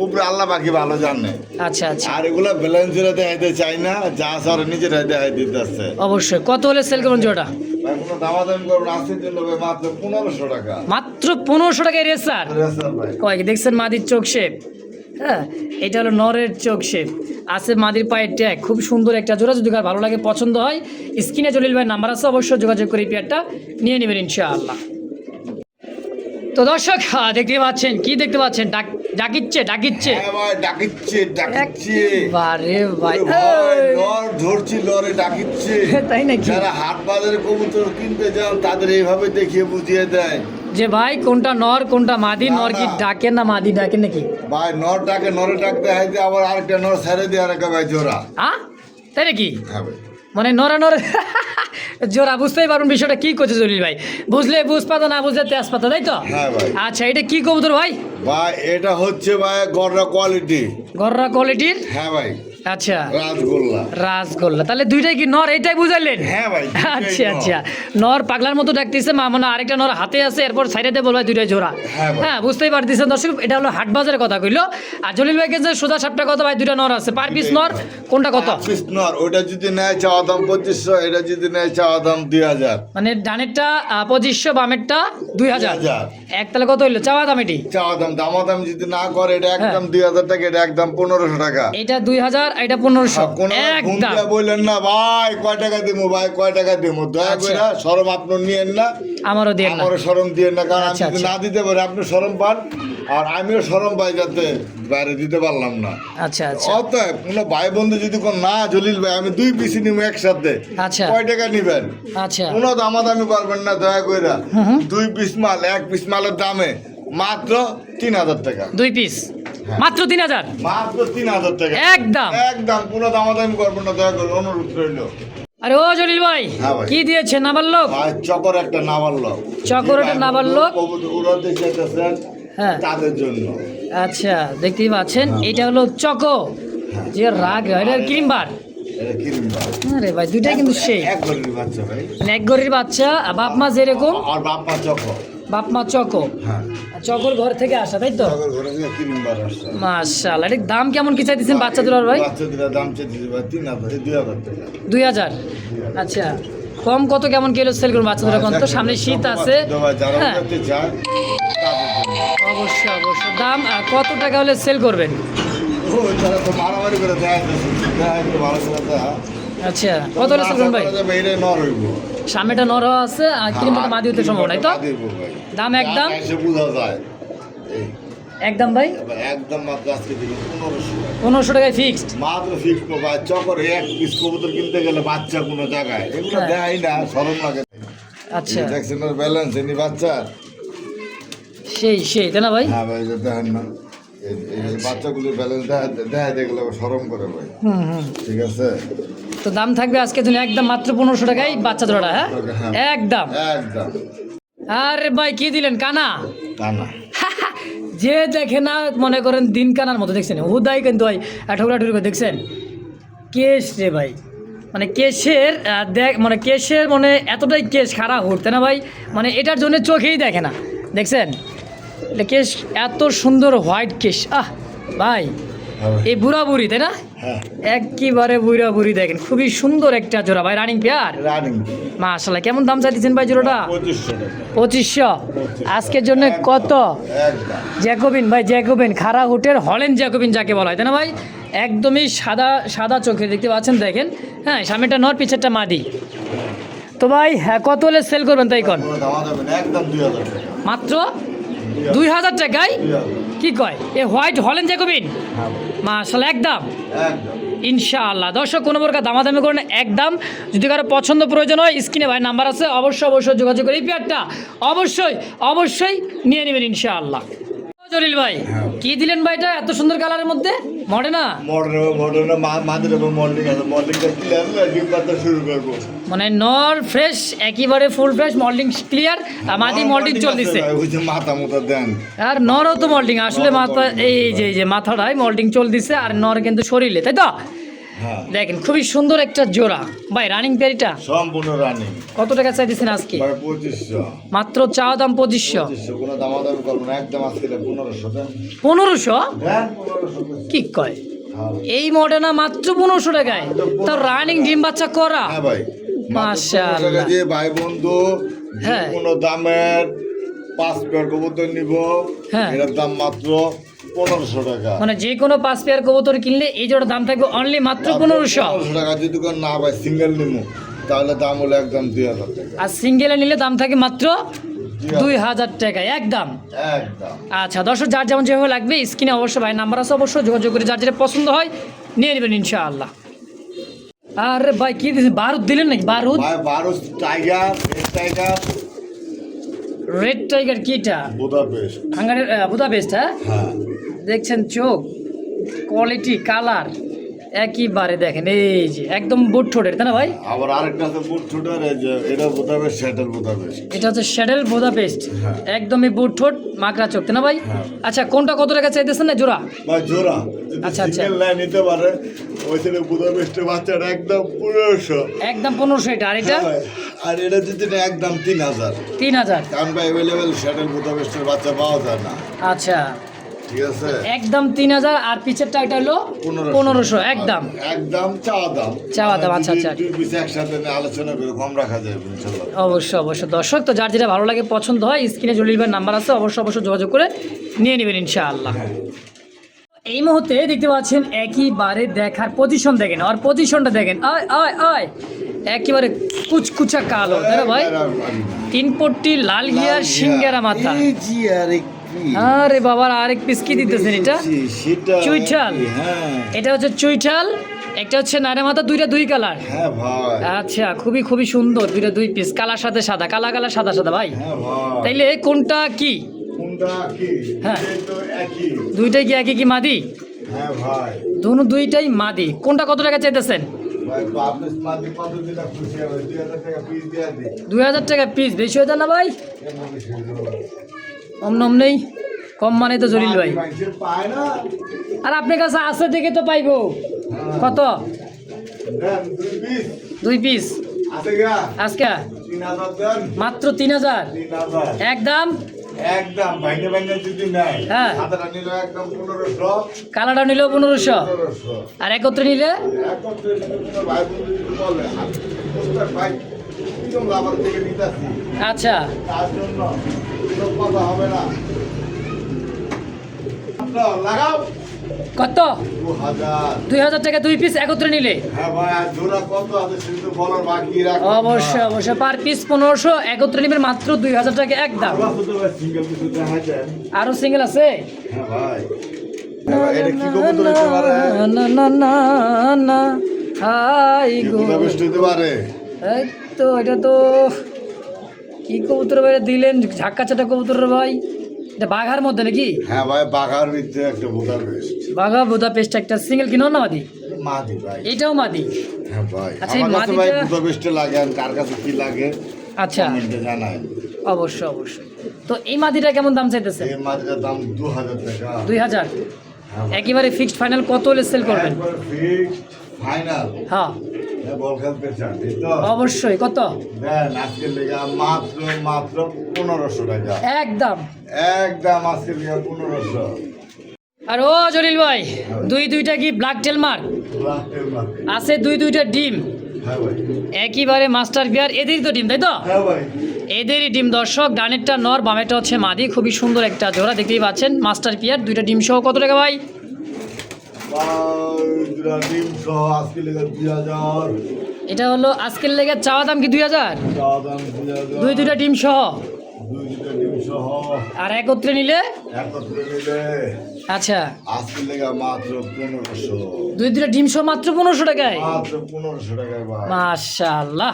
উপরে আল্লাহ বাকি ভালো জানে। আচ্ছা আচ্ছা আর এগুলো ব্যালেন্সের দেখাইতে চাই না, যা স্যার নিজের দেখাই দিতে আসছে। অবশ্যই। কত হলে সেল করবেন জোড়া? ভাই কোনো দামাদামি করবেন আসছে জন্য ভাই মাত্র 1,500 টাকা। মাত্র 1500 টাকায় রেসার। রেসার ভাই কয় দেখছেন মাদির চোখ শেপ? হ্যাঁ এটা হলো নরের চোখ শেপ, আছে মাদির পায়ের ট্যাগ, খুব সুন্দর একটা জোড়া। যদি কার ভালো লাগে পছন্দ হয় স্ক্রিনে জলিল ভাই নাম্বার আছে, অবশ্যই যোগাযোগ করে এই পেয়ারটা নিয়ে নেবেন ইনশাআল্লাহ। তো দর্শক দেখতে পাচ্ছেন কি দেখতে পাচ্ছেন? ডাকিচ্ছে ডাকিচ্ছে হ্যাঁ ভাই, ডাকিচ্ছে ডাকিচ্ছে। বারে ভাই ওরে ভাই, এই, লর ধরছি, লরে ডাকিচ্ছে। তাই নাকি? যারা হাট বাজারে কবুতর কিনতে যান তাদের এইভাবে দেখিয়ে বুঝিয়ে দেয় যে ভাই কোনটা নর কোনটা মাদি? না, নর কি না। ডাকেন না মাদি ডাকেন নাকি? ভাই নর ডাকে, নরে ডাকতে হয় যে আবার আরেকটা নর ছেড়ে দিয়ে আরেকটা ভাই জোড়া। তাই নাকি? হ্যাঁ ভাই, মানে নরা নরে জোড়া বুঝতেই পারবেন বিষয়টা কি করছে জলিল ভাই। বুঝলে বুঝ পাতা, না বুঝলে তেজপাতা, তাই তো? হ্যাঁ ভাই। আচ্ছা এটা কি কবুতর ভাই? ভাই এটা হচ্ছে ভাই গররা কোয়ালিটি। গররা কোয়ালিটির? হ্যাঁ ভাই, আচ্ছা রাজগোল্লা। রাসগোল্লা। তাহলে দুইটাই কি নর? এইটাই বুঝাইলেন? হ্যাঁ ভাই, দুইটাই আচ্ছা নর। আচ্ছা। নর পাগলার মতো ডাকতেছে, মা মানে আরেকটা নর হাতে আছে, এরপর সাইডে বলবে দুইটাই জোড়া। হ্যাঁ ভাই। হ্যাঁ বুঝতেই পারতেছেন দর্শক, এটা হলো হাট বাজারের কথা কইলো। আর জলিল ভাইকে যে সোজা সাপটা কথা ভাই, দুইটা নর আছে, পার পিস নর কোনটা কত? পিস নর, ওটা যদি নেয় চাওয়া দাম 2500, এটা যদি নেয় চাওয়া দাম 2,000। মানে ডানেরটা 2500, বামেরটা 2000। 2000। এক তাহলে কত হইলো চাওয়া দাম? এটি চাওয়া দাম দামাদাম যদি না করে এটা হ্যাঁ। একদম 2,000 টাকা, এটা একদম 1,500 টাকা। এটা 2000, এটা 1500 কোন একদম। বললেন না ভাই কয় টাকা দিমু, ভাই কয় টাকা দিমু, দয়া আচ্ছা। করে শরম আপনার নিয়েন না, আমারও দিয়ে না। আমারও শরম দিয়ে না, কারণ আমি আচ্ছা, যদি আচ্ছা। না দিতে পারি আপনি শরম পান, আর আমিও শরম পাই যাতে বাইরে দিতে পারলাম না। আচ্ছা আচ্ছা অতএব কোনো ভাই বন্ধু যদি কোন না জলিল ভাই আমি 2 পিস নিবো একসাথে, আচ্ছা কয় টাকা নিবেন? আচ্ছা কোনো দামাদামি করবেন না দয়া করে। 2 পিস মাল, 1 পিস মালের দামে মাত্র 3,000 টাকা। 2 পিস মাত্র 3000 মাত্র 3,000 টাকা একদম। একদম, কোনো দামাদামি করবেন না দয়া করে, অনুরোধ রইল। আরে ও জলিল ভাই হ্যাঁ ভাই। কি দিয়েছে নাবার লোক? ভাই চকর একটা নাবার লোক, চকর একটা নাবার লোক? উড়াতে চাইতেছেন হ্যাঁ তাদের জন্য। আচ্ছা দেখতেই পাচ্ছেন এটা হলো চকো, যে রাগ এটা ক্রিমবার। এটা কিনবা আরে ভাই দুইটাই কিন্তু সেই এক গরিব বাচ্চা ভাই, এক গরির বাচ্চা, বাপ মা যেরকম আর বাপ মা চকর। বাপ মা চকো, হ্যাঁ, চকর ঘর থেকে আসা তাই তো? চকর ঘরে থেকে কিনবার আসছে। মাশাআল্লাহ। এর দাম কেমন কি চাইতেছেন বাচ্চা দুলার ভাই? বাচ্চাদের দাম চাইছে ভাই 3,000, 2,000 টাকা। 2000। আচ্ছা কম কত কেমন কিলো সেল করুন বাচ্চা দুলার? তো সামনে শীত আছে। যারা হ্যাঁ করতে চায় তাদের জন্য। অবশ্যই অবশ্যই। দাম কত টাকা হলে সেল করবেন? ও তারা তো মারামারি করে দেয়, দেয় একটু ভালো করে দেয়। আচ্ছা কত হলে সেল করুন ভাই? এটা নর হইব। সামনেটা নর আছে আর ক্রিমটা মাদি হতে সম্ভব নাই তো? দাম একদম এসে বোঝা যায় এই একদম ভাই একদম মাত্র আজকে দিকে 1500 1500 টাকায় ফিক্সড। মাত্র ফিক্স করবো বাচ্চা করে এক পিস কবুতর কিনতে গেলে বাচ্চা কোনো জায়গায় এগুলো হ্যাঁ। দেয় না শরম লাগে আচ্ছা দেখছেন ওর ব্যালেন্স এনি বাচ্চা সেই তাই না ভাই? হ্যাঁ ভাই দেখেন না এই বাচ্চাগুলোর ব্যালেন্স দেখায় দেখলে সরম করে ভাই হুম ঠিক আছে তো দাম থাকবে আজকে জন্য একদম মাত্র 1500 টাকায় বাচ্চা জোড়া, হ্যাঁ হ্যাঁ। একদম। একদম আরে ভাই কি দিলেন কানা? কানা যে দেখে না মনে করেন দিন কানার মতো দেখছেন হুদাই কিন্তু ভাই ঠোকরা ঠুকরা দেখছেন কেশ রে ভাই, মানে কেশের মানে কেশের মানে এতটাই কেশ খারাপ উঠতে না ভাই, মানে এটার জন্য চোখেই দেখে না দেখছেন এটা কেশ এত সুন্দর হোয়াইট কেশ ভাই এই বুড়া বুড়ি তাই না? হ্যাঁ একেবারে বুড়া বুড়ি দেখেন খুবই সুন্দর একটা জোড়া ভাই রানিং পেয়ার রানিং মাশাআল্লাহ। কেমন দাম চাইতেছেন ভাই জোড়াটা? 2500 2500 আজকের জন্য কত? একদম জ্যাকোবিন ভাই জ্যাকোবিন খাড়া হুটের হলেন জ্যাকোবিন যাকে বলা হয় তাই না ভাই? একদমই সাদা সাদা চোখে দেখতে পাচ্ছেন দেখেন, হ্যাঁ সামনেটা নর পিছেরটা মাদি। তো ভাই হ্যাঁ কত হলে সেল করবেন তাই কোন? কোনো দাম যাবে না একদম 2000 টাকা মাত্র 2000 টাকায়? 2000 কি কয় এ হোয়াইট হলেন জ্যাকোবিন হ্যাঁ মাশাআল্লাহ একদম একদম ইনশাআল্লাহ। দর্শক কোনো প্রকার দামাদামি করেন একদম, যদি কারো পছন্দ প্রয়োজন হয় স্ক্রিনে ভাই নাম্বার আছে অবশ্যই যোগাযোগ করে এই পেয়ারটা অবশ্যই নিয়ে নেবেন ইনশাআল্লাহ। জলিল ভাই কি দিলেন ভাই এটা এত সুন্দর কালারের মধ্যে মডেনা? মডার্ন মাদের উপর মল্টিং আছে মল্টিংটা ক্লিয়ার হলে ডিম পাতা শুরু করবো মানে নর ফ্রেশ একেবারে ফুল ফ্রেশ মল্টিং ক্লিয়ার আর মাদি মল্টিং চলতেছে ওই যে মাথা মতো দেন আর নরও তো মল্টিং আসলে মাথা এই যে মাথাটাই মল্টিং চলতেছে আর নর কিন্তু শরীরে তাই তো? হ্যাঁ দেখেন খুবই সুন্দর একটা জোড়া ভাই রানিং পেয়ারিটা সম্পূর্ণ রানিং কত টাকা চাইতেছেন আজকে? ভাই 2500 মাত্র চাওয়া দাম 2500। 2500 কোনো দামাদামি করবো না একদম আজকে 1500 দেন 1500 দেন 1500 কি কয় হ্যাঁ এই মডেনা মাত্র 1500 টাকায় তো রানিং ডিম বাচ্চা করা? হ্যাঁ ভাই মাশাআল্লাহ। যে ভাই বন্ধু হ্যাঁ। কোনো দামের 5 পেয়ার কবুতর নিব হ্যাঁ। এর দাম মাত্র 1500 টাকা মানে যে কোনো 5 পেয়ার কবুতর কিনলে এই জোড়া দাম থাকবে অনলি মাত্র 1500। 1500 টাকা যদি কোন না ভাই সিঙ্গেল নিমু তাহলে দাম হলো একদম 2000 টাকা আর সিঙ্গেলে নিলে দাম থাকে মাত্র 2000 টাকা একদম। একদম আচ্ছা দর্শক যার যেমন যেভাবে লাগবে স্ক্রিনে অবশ্যই ভাই নাম্বার আছে অবশ্যই যোগাযোগ করে যার যেটা পছন্দ হয় নিয়ে নেবেন ইনশাআল্লাহ। আরে ভাই কি দিয়েছেন বারুদ দিলেন নাকি? বারুদ ভাই 12 টাইগার রেড টাইগার কিটা বুদাপেস্ট হাঙ্গারের বুদাপেস্ট হ্যাঁ হ্যাঁ দেখছেন চোখ কোয়ালিটি কালার একইবারে দেখেন এই যে একদম বুট ঠোঁটের তাই না ভাই? আবার আরেকটা আছে বুট ঠোঁটের এই যে এটা বুদাপেস্ট সেটেল বুদাপেস্ট এটা হচ্ছে শ্যাডেল বুদাপেস্ট হ্যাঁ। একদমই বুট ঠোঁট মাকড়া চোখ তাই না ভাই? হ্যাঁ। আচ্ছা কোনটা কত টাকা চাইতেছেন না জোড়া? ভাই জোড়া যদি আচ্ছা, আচ্ছা। সিঙ্গেল লাইন নিতে পারে ওই ছেলে বুদাপেস্টের বাচ্চাটা একদম 1500 একদম 1500 এটা আর এটা হ্যাঁ, আর এটা যদি না একদম 3000 3000। কারণ ভাই অ্যাভেলেবেল সেটেল বুদাপেস্টের বাচ্চা পাওয়া যায় না আচ্ছা ঠিক আছে একদম 3000 আর পিছেরটা এটা হলো 1500 একদম একদম চাওয়া দাম আচ্ছা, আচ্ছা। দুই পিস একসাথে নিয়ে আলোচনা করে কম রাখা যাবে ইনশাআল্লাহ অবশ্যই দর্শক তো যার যেটা ভালো লাগে পছন্দ হয় স্ক্রিনে জলিল ভাইয়ের নাম্বার আছে অবশ্যই যোগাযোগ করে নিয়ে নেবেন ইনশাআল্লাহ। এই মুহূর্তে দেখতে পাচ্ছেন একইবারে দেখার পজিশন দেখেন আর পজিশনটা দেখেন আয় আয় আয় একেবারে কুচকুচা কালো তাই না ভাই? 3 পট্টি লাল গিয়ার সিঙ্গারা মাথা। এই জি আরে কি আরে বাবার আরেক পিস কি দিতেছেন এটা? সেটা চুইঠাল। হ্যাঁ এটা হচ্ছে চুইঠাল একটা হচ্ছে নারে মাথা দুইটা দুই কালার। হ্যাঁ ভাই আচ্ছা খুবই সুন্দর দুইটা দুই পিস কালার সাথে সাদা কালা সাদা ভাই। হ্যাঁ ভাই তাইলে কোনটা কি? কোনটা কি হ্যাঁ। এই তো একই দুইটাই কি একই কি মাদি? হ্যাঁ ভাই দুইটাই মাদি। কোনটা কত টাকা চাইতেছেন? ভাই বাপস মাদি কত দিলা খুশি হবে 2000 টাকা পিস দিয়ে দে 2000 টাকা পিস বেশি হয়ে যায় না ভাই? এমন কিছু অম নেই কম মানে তো জলিল ভাই মানুষের পায় না আর আপনার কাছে আছে দেখে তো পাইবো। কত? দেন দুই পিস 2 পিস আছে গা আজকে 3000 দেন মাত্র 3000 3000 একদম। একদম ভাঙে ভাঙে যদি নাই হ্যাঁ। সাদাটা নিলে একদম 1500 কালারটা নিল 1500 1500 আর একত্রে নিলে এখন তো কোনো ভাই বন্ধু যদি বলে আমি পোস্টার ভাই কিরকম লাভার থেকে নিতেছি আচ্ছা তার জন্য কোনো কথা হবে না আপনারা লাগাও কত? 2000 টাকা 2 পিস একত্রে নিলে? হ্যাঁ ভাই, আর জোড়া কত আছে সেটা তো বলার বাকি রাখো। অবশ্যই অবশ্যই, পার পিস 1500, একত্রে নেবেন মাত্র 2000 টাকা একদম। সিঙ্গেল কিছু দেখা যায়? আরো সিঙ্গেল আছে? হ্যাঁ ভাই। এটা কি কবুতর হতে পারে? না না না না, হাই কি গো, বুদাপেস্ট হতে পারে? এই তো এটা তো কি কবুতর ভাই দিলেন, ঝাক্কা চাটা কবুতর রে ভাই। এটা বাঘার মধ্যে নাকি? হ্যাঁ ভাই, বাঘার ভিতরে একটা বুদাপেস্ট। বাঘা বুদাপেস্ট একটা সিঙ্গেল কিনো না মাদি? মাদি ভাই। এটাও মাদি? হ্যাঁ ভাই। আচ্ছা, এই আমার কাছে ভাই মাদিটা- বুদাপেস্টে লাগে, আর কার কাছে কি লাগে আচ্ছা, কমেন্টে জানায়। অবশ্যই অবশ্যই। তো এই মাদিটা কেমন দাম চাইতেছে? এই মাদিটার দাম 2000 টাকা। 2000? হ্যাঁ ভাই। একেবারে ফিক্সড ফাইনাল কত হলে সেল করবেন? একবার ফিক্সড ফাইনাল। হ্যাঁ বল খেলতে চান এই তো? অবশ্যই। কত? দেন আজকের লেগে মাত্র 1500 টাকা। একদম একদম আজকের লেগে 1500। আর ও জলিল ভাই, দুইটা কি ব্ল্যাক টেল মার্ক আছে? দুইটা ডিম হ্যাঁ ভাই। একেবারে মাস্টার বিয়ার, এদেরই তো ডিম তাই তো? হ্যাঁ ভাই। এদেরই ডিম দর্শক, ডানেরটা নর, বামেরটা হচ্ছে মাদি। খুবই সুন্দর একটা জোড়া, দেখতেই পাচ্ছেন মাস্টার পিয়ার, দুইটা ডিম সহ। কত টাকা ভাই? ডিম সহ আজকের লেগে 2000। এটা হলো আজকের লেগে চাওয়া দাম কি 2000? দাম 2000। দুইটা ডিম সহ, দুইটা ডিম সহ আর একত্রে নিলে? একত্রে নিলে আচ্ছা, আজকের লেগে মাত্র 1500। দুইটা ডিম সহ মাত্র 1500 টাকায়? মাত্র 1500 টাকায় ভাই। মাশাআল্লাহ,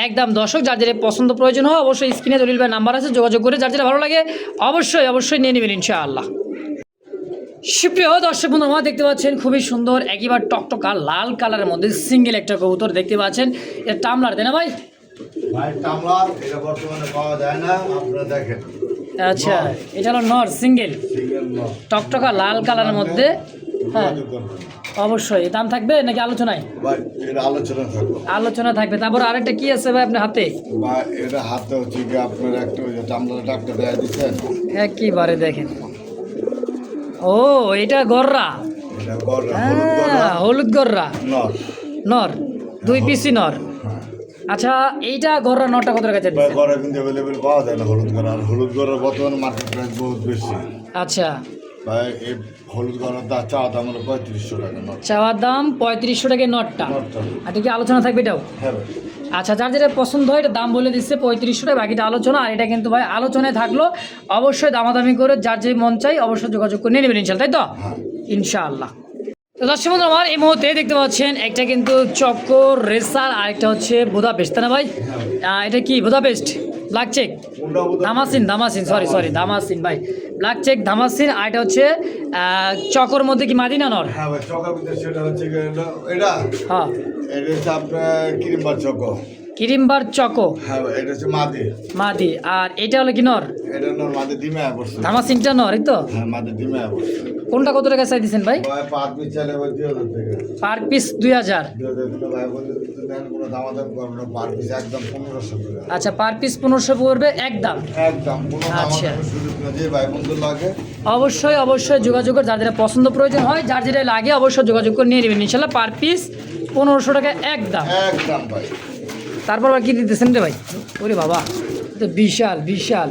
একদম দর্শক, যার যেটা পছন্দ প্রয়োজন হয় অবশ্যই স্ক্রিনে জলিল ভাই নাম্বার আছে, যোগাযোগ করে যার যেটা ভালো লাগে অবশ্যই অবশ্যই নিয়ে নেবেন ইনশাআল্লাহ। সুপ্রিয় দর্শক বন্ধু, আমার দেখতে পাচ্ছেন খুবই সুন্দর একেবারে টকটকা লাল কালারের মধ্যে সিঙ্গেল একটা কবুতর দেখতে পাচ্ছেন। এটা টামলার তাই না ভাই? ভাই টামলার এটা বর্তমানে পাওয়া যায় না, আপনারা দেখেন। আচ্ছা, এটা হলো নর সিঙ্গেল সিঙ্গেল নট। টকটকা লাল কালারের মধ্যে। হ্যাঁ অবশ্যই। দাম থাকবে নাকি আলোচনায়? ভাই এটা আলোচনা থাকবে। আলোচনা থাকবে। তারপর আরেকটা কি আছে ভাই আপনার হাতে? বা এটা হাতে হচ্ছে কি আপনার একটা ওই যে টামলার ডাক্তার দেয়া দিচ্ছেন। একেবারে দেখেন, ও এটা গররা। এটা গররা, হলুদ গররা। হ্যাঁ, হলুদ গররা নর। নর, 2 পিসি নর। হ্যাঁ। আচ্ছা, এইটা গররা নরটা কত টাকা ভাই চাইছে? গররা কিন্তু অ্যাভেলেবেল পাওয়া যায় না হলুদ গররা, আর হলুদ গররার বর্তমানে মার্কেট প্রাইস বহুত বেশি। আচ্ছা, ভাই এই হলুদ গররার দাম চাওয়া দাম হলো 3500 টাকা নট। চাওয়ার দাম 3500 টাকায় নটটা। নটটা। আর এটা কি আলোচনা থাকবে এটাও? হ্যাঁ ভাই। আচ্ছা, যার যেটা পছন্দ হয় এটা দাম বলে দিচ্ছে 3500 টাকা, বাকিটা আলোচনা। আর এটা কিন্তু ভাই আলোচনায় থাকলো, অবশ্যই দামাদামি করে যার যে মন চাই অবশ্যই যোগাযোগ করে নিয়ে নেবেন ইনশাল্লাহ, তাই তো? হ্যাঁ। ইনশাআল্লাহ। তো দর্শক বন্ধু, আমার এই মুহূর্তে দেখতে পাচ্ছেন একটা কিন্তু চক্কর রেসার, আর একটা হচ্ছে বুদাপেস্ট তাই না ভাই? এটা কি বুদাপেস্ট ব্ল্যাক চেক? কোনটা বলতে- দামাসিন সরি দামাসিন ভাই, ব্ল্যাক চেক দামাসিন। আর এটা হচ্ছে চকর মধ্যে কি মাদি না নর? হ্যাঁ ভাই, চকার ভিতরে সেটা হচ্ছে কি এটা হ্যাঁ, এটা হচ্ছে আপনার কিরিমবার চক। কিরিমবার চকো হ্যাঁ ভাই, এটা হচ্ছে মাদি। মাদি। আর এটা হলো কি নর? এটা নর, মাদি ডিমে পড়ছে। দামাসিনটা নর, এই তো? হ্যাঁ, মাদি ডিমে পড়ছে। কোনটা কত টাকা চাই দিচ্ছেন ভাই? ভাই পার পিস চাইলে ভাই 2000 টাকা। Per piece 2000? 2000 টাকা ভাই বলে দিতে দেন, কোনো দামাদাম করবে না, পার পিস একদম 1500 টাকা। আচ্ছা, পার পিস 1500 পড়বে একদম। একদম কোনো আচ্ছা। দামাদামের সুযোগ না, যে ভাই বন্ধু লাগে। অবশ্যই অবশ্যই যোগাযোগ করে যার যেটা পছন্দ প্রয়োজন হয়, যার যেটা লাগে অবশ্যই যোগাযোগ করে নিয়ে নেবেন ইনশাল্লাহ। পার পিস 1500 টাকা একদম। একদম ভাই। তারপর আর কি দিতেছেন রে ভাই? ওরে বাবা, তো বিশাল বিশাল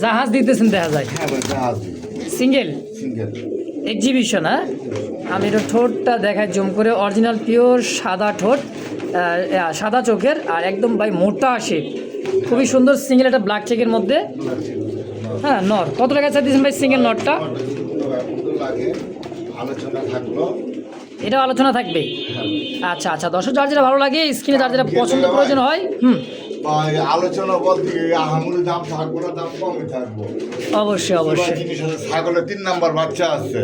জাহাজ দিতেছেন দেখা যায়। হ্যাঁ ভাই, জাহাজ সিঙ্গেল সিঙ্গেল। এক্সিবিশন। হ্যাঁ, আমি এটা ঠোঁটটা দেখাই জুম করে, অরিজিনাল পিওর সাদা ঠোঁট, সাদা চোখের, আর একদম ভাই মোটা শেপ, খুবই সুন্দর সিঙ্গেল একটা ব্ল্যাক চেকের মধ্যে। হ্যাঁ, নর কত টাকা চাই দিয়েছেন ভাই সিঙ্গেল নরটা? লাগে আলোচনা থাকলো। এটা আলোচনা থাকবে। আচ্ছা আচ্ছা, দর্শক যার যেটা ভালো লাগে স্ক্রিনে যার যেটা পছন্দ প্রয়োজন হয়। ভাই আলোচনা বলতে আহামুলি দাম থাকবো না, দাম কমই থাকবো। অবশ্যই অবশ্যই জিনিস আছে, ছাগলের 3 নাম্বার বাচ্চা আছে,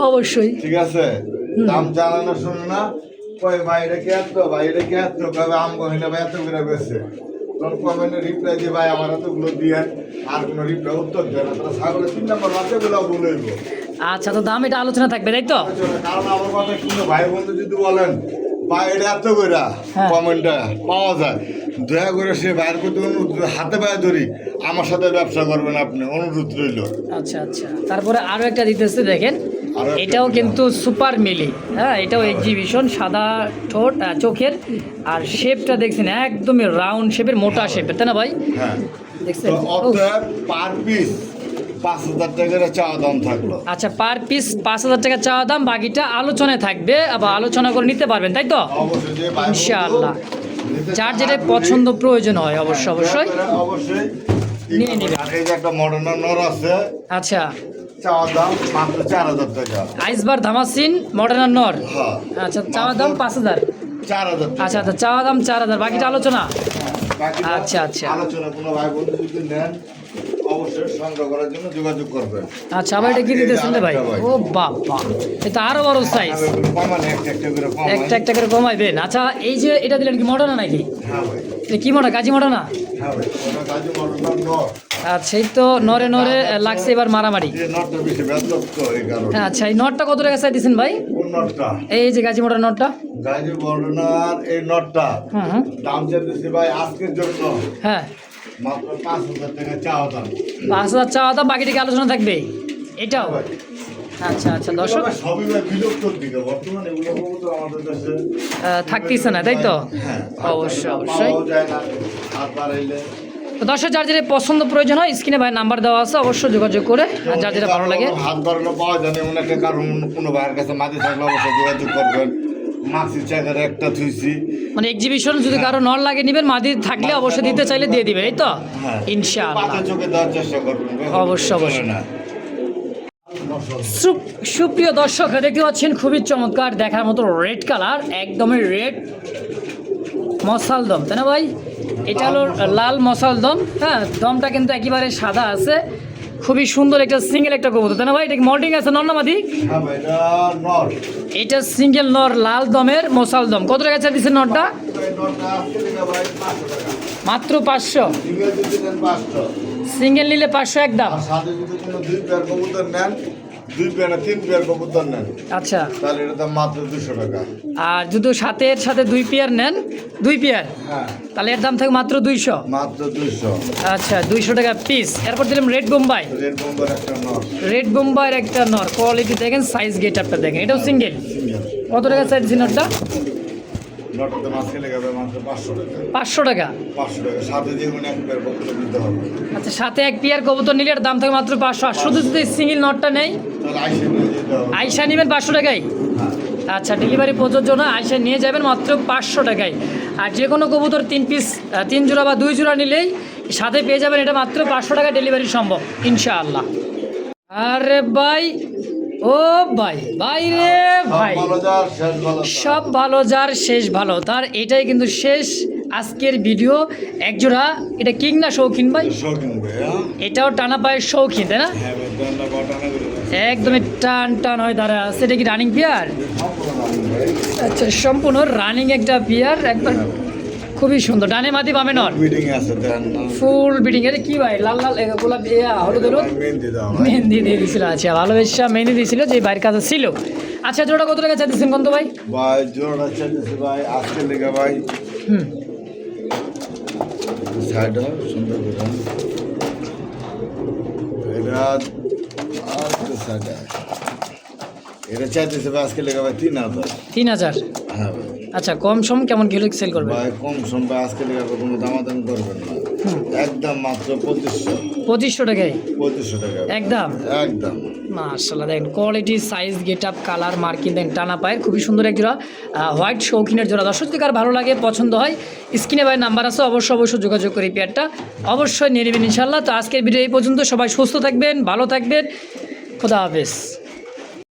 অবশ্যই। ঠিক আছে, দাম জানানো শুনে না, কই ভাই এটা কে এত, ভাই এটা কে এত, কবে আম কহিলে ভাই এত করে বেছে, তখন কমেন্টে রিপ্লাই দিয়ে ভাই আমার এতগুলো দিয়ে, আর কোনো রিপ্লাই উত্তর দেয় না, তারা ছাগলের 3 নাম্বার বাচ্চাগুলো বলইব। আচ্ছা, তো দাম এটা আলোচনা থাকবে তাই তো? কারণ আমার কথা কিন্তু ভাই বন্ধু যদি বলেন ভাই এটা এত করে কমেন্টটা পাওয়া যায়, দয়া করে সে বাইর করতে অনুরোধ, হাতে পায়ে ধরি আমার সাথে ব্যবসা করবেন আপনি, অনুরোধ রইল। আচ্ছা আচ্ছা, তারপরে আরও একটা দিতেছে দেখেন, আরো একটা এটাও দিলাম। কিন্তু সুপার মিলি। হ্যাঁ, এটাও এক্সিবিশন, সাদা ঠোঁট চোখের, আর শেপটা দেখছেন একদমই রাউন্ড শেপের, মোটা শেপের তাই না ভাই? হ্যাঁ, দেখছেন? তো অতএব পার পিস 5,000 টাকা চাওয়া দাম থাকলো। আচ্ছা, পার পিস 5,000 টাকা চাওয়া দাম, বাকিটা আলোচনায় থাকবে, আবার আলোচনা করে নিতে পারবেন, তাই তো? অবশ্যই যে ভাই ইনশাআল্লাহ। নিতে যার চায় যেটা যদি- পছন্দ প্রয়োজন হয় অবশ্যই অবশ্যই অবশ্যই নিয়ে নিবে। আর এই যে একটা মডার্ন নর আছে, আচ্ছা, চাওয়া দাম মাত্র 4,000 টাকা। আইসবার ধামাসিন মডার্ন নর। হ্যাঁ, আচ্ছা, চাওয়া দাম 5,000। 4,000 টাকা। আচ্ছা আচ্ছা, চাওয়া দাম 4,000, বাকিটা আলোচনা। বাকিটা আচ্ছা, আচ্ছা। আলোচনা কোনো ভাই বন্ধু যদি নেন অবশ্যই সংগ্রহ করার জন্য যোগাযোগ করবেন। আচ্ছা, আবার এটা কি দিতেছেন রে ভাই? ও বাবা, এটা আরো বড় সাইজ। কমানে একটা করে কমায়। একটা করে কমাইবেন। আচ্ছা, এই যে এটা দিলেন কি মডার্ন নাকি? হ্যাঁ ভাই, এটা কি মডার্ন, গাজী মডার্ন না? হ্যাঁ ভাই, ওটা কাজু মডার্ন নর। আচ্ছা, এই তো নরে নরে লাগছে এবার মারামারি। এই নটটা বেশি ব্যস্ত এই কারণে। আচ্ছা, এই নটটা কত টাকা চাই দিচ্ছেন ভাই? কোন নটটা? এই যে গাজী মডার্ন নটটা। গাজু মডার্নার এই নটটা হুম হুম, দাম চাইতেছি ভাই আজকের জন্য হ্যাঁ, মাত্র 5,000 টাকা চাওয়া দাম। 5,000 চাওয়া দাম, বাকিটা কি আলোচনা থাকবে? এটাও? ভাই, আচ্ছা আচ্ছা, দর্শক এগুলো সবই ভাই বিলুপ্তর দিকে বর্তমানে এগুলো তো আমাদের দেশে থাকতেছে না, তাই তো? হ্যাঁ, অবশ্যই অবশ্যই। পাওয়াও যায় না আর বাড়াইলে তো দর্শক, যার যেটা পছন্দ প্রয়োজন হয় স্ক্রিনে ভাই নাম্বার দেওয়া আছে, অবশ্যই যোগাযোগ করে আর যার যেটা ভালো লাগে। হাত বাড়ানো পাওয়া যায় না এমন একটা কারণ, কোনো ভাইয়ের কাছে মাটি থাকলে অবশ্যই যোগাযোগ করবেন। মাছির জায়গায় একটা থুইছি। মানে এক্সিবিশন যদি কারো নল লাগে নিবেন, মাদি থাকলে অবশ্যই দিতে চাইলে দিয়ে দিবে, এই তো? হ্যাঁ, ইনশাআল্লাহ, পাতে চোখে দেওয়ার চেষ্টা করবেন। অবশ্যই, অবশ্যই। চলে না। সুপ্রিয় দর্শক, দেখতে পাচ্ছেন খুবই চমৎকার দেখার মতো রেড কালার, একদমই রেড মশাল দম, তাই না ভাই? এটা হলো লাল মশাল দম। হ্যাঁ, দমটা কিন্তু একেবারে সাদা আছে, খুবই সুন্দর একটা সিঙ্গেল একটা কবুতর, তাই না ভাই? এটা কি মল্টিং আছে, নর না মাদি? হ্যাঁ ভাই, এটা নর। এটা সিঙ্গেল নর, লাল দমের মশাল দম। কত টাকা চাই দিচ্ছেন নরটা? এই নরটা আজকে দিলে ভাই 500 টাকা। মাত্র 500। সিঙ্গেল যদি নেন 500। সিঙ্গেল নিলে 500 একদম। আর সাথে যদি কোনো 2 পেয়ার কবুতর নেন, 2 পেয়ার না 3 পেয়ার কবুতর নেন, আচ্ছা, তাহলে এটা দাম মাত্র 200 টাকা। আর যদি সাথে 2 পেয়ার নেন, 2 পেয়ার, হ্যাঁ, তাহলে এর দাম থাকে মাত্র 200। মাত্র 200। আচ্ছা, 200 টাকা পিস। এরপর দিলাম রেড বোম্বাই। রেড বোম্বার একটা নর। রেড বোম্বাইয়ের একটা নর, কোয়ালিটি দেখেন, সাইজ গেট আপটা দেখেন, এটাও সিঙ্গেল। সিঙ্গেল। কত টাকা চাই দিচ্ছি নরটা? নটাতে মাছকে লেগে মাত্র 500 টাকা। 500 টাকা। 500 টাকা সাথে যে কোনো এক পেয়ার কবুতর দিতে হবে। আচ্ছা, সাথে এক পেয়ার কবুতর নিলে এর দাম থাকে মাত্র 500। আর শুধু যদি সিঙ্গেল নটটা নেই, তাহলে আইসে নিয়ে যেতে হবে। আইসা নেবেন 500 টাকায়। হ্যাঁ, আচ্ছা, ডেলিভারি প্রযোজ্য না, আইসা নিয়ে যাবেন মাত্র 500 টাকায়। আর যে কোনো কবুতর 3 পিস, 3 জোড়া বা 2 জোড়া নিলেই সাথে পেয়ে যাবেন এটা মাত্র 500 টাকা, ডেলিভারি সম্ভব ইনশাআল্লাহ। আরে ভাই, ও ভাই, ভাই রে ভাই, ভালো যার শেষ ভালো তার। সব ভালো যার শেষ ভালো তার, এটাই কিন্তু শেষ আজকের ভিডিও। একজোড়া, এটা কিং না শৌখিন ভাই? শৌখিন ভাই, হ্যাঁ? এটাও টানা পায়ের শৌখিন, তাই না? হ্যাঁ ভাই, দণ্ডা বটানা করে দেন। একদমই টান টান হয় তারা। সেটা কি রানিং পেয়ার? সম্পূর্ণ দাম ভাই। আচ্ছা, সম্পূর্ণ রানিং একটা পেয়ার, একবার খুবই সুন্দর। ডানে মাদি বামে নর, বিডিং আছে দেন না। ফুল বিডিং। এটা কি ভাই, লাল লাল গোলাপ হলুদ হলুদ ভাই, মেহেন্দি দাও ভাই। মেহেন্দি দিয়ে দিছিল। আচ্ছা, ভালোবেসা মেহেন্দি দিয়েছিল, যে বাইরের কাছে ছিল। আচ্ছা, জোড়া কত টাকা চাইতেছেন কন্ত ভাই? ভাই জোড়া চাইতেছে ভাই আজকে লেগে ভাই। হুম, সাইডটা সুন্দর করে। এটা আজকে সাইডটা এটা চাইতেছে ভাই আজকে লেগে ভাই 3,000। 3000। হ্যাঁ ভাই। আচ্ছা, কম সম কেমন কিলো সেল করবে? ভাই কম সম ভাই আজকে লেগে কোনো দামাদামি করবেন না, একদম মাত্র 2500। 2500 টাকায় 2500 টাকা একদম। একদম। মাশাআল্লাহ, দেখেন quality, size, get up, colour, marking দেখেন, টানা পায়ের খুবই সুন্দর এক জোড়া হোয়াইট শৌখিনের জোড়া। দর্শক যদি কার ভালো লাগে, পছন্দ হয়, স্ক্রিনে ভাই নাম্বার আছে, অবশ্যই যোগাযোগ করে এই পেয়ারটা অবশ্যই নিয়ে নেবেন ইনশাল্লাহ। তো আজকের ভিডিও এই পর্যন্ত। সবাই সুস্থ থাকবেন, ভালো থাকবেন, খোদা হাফেজ।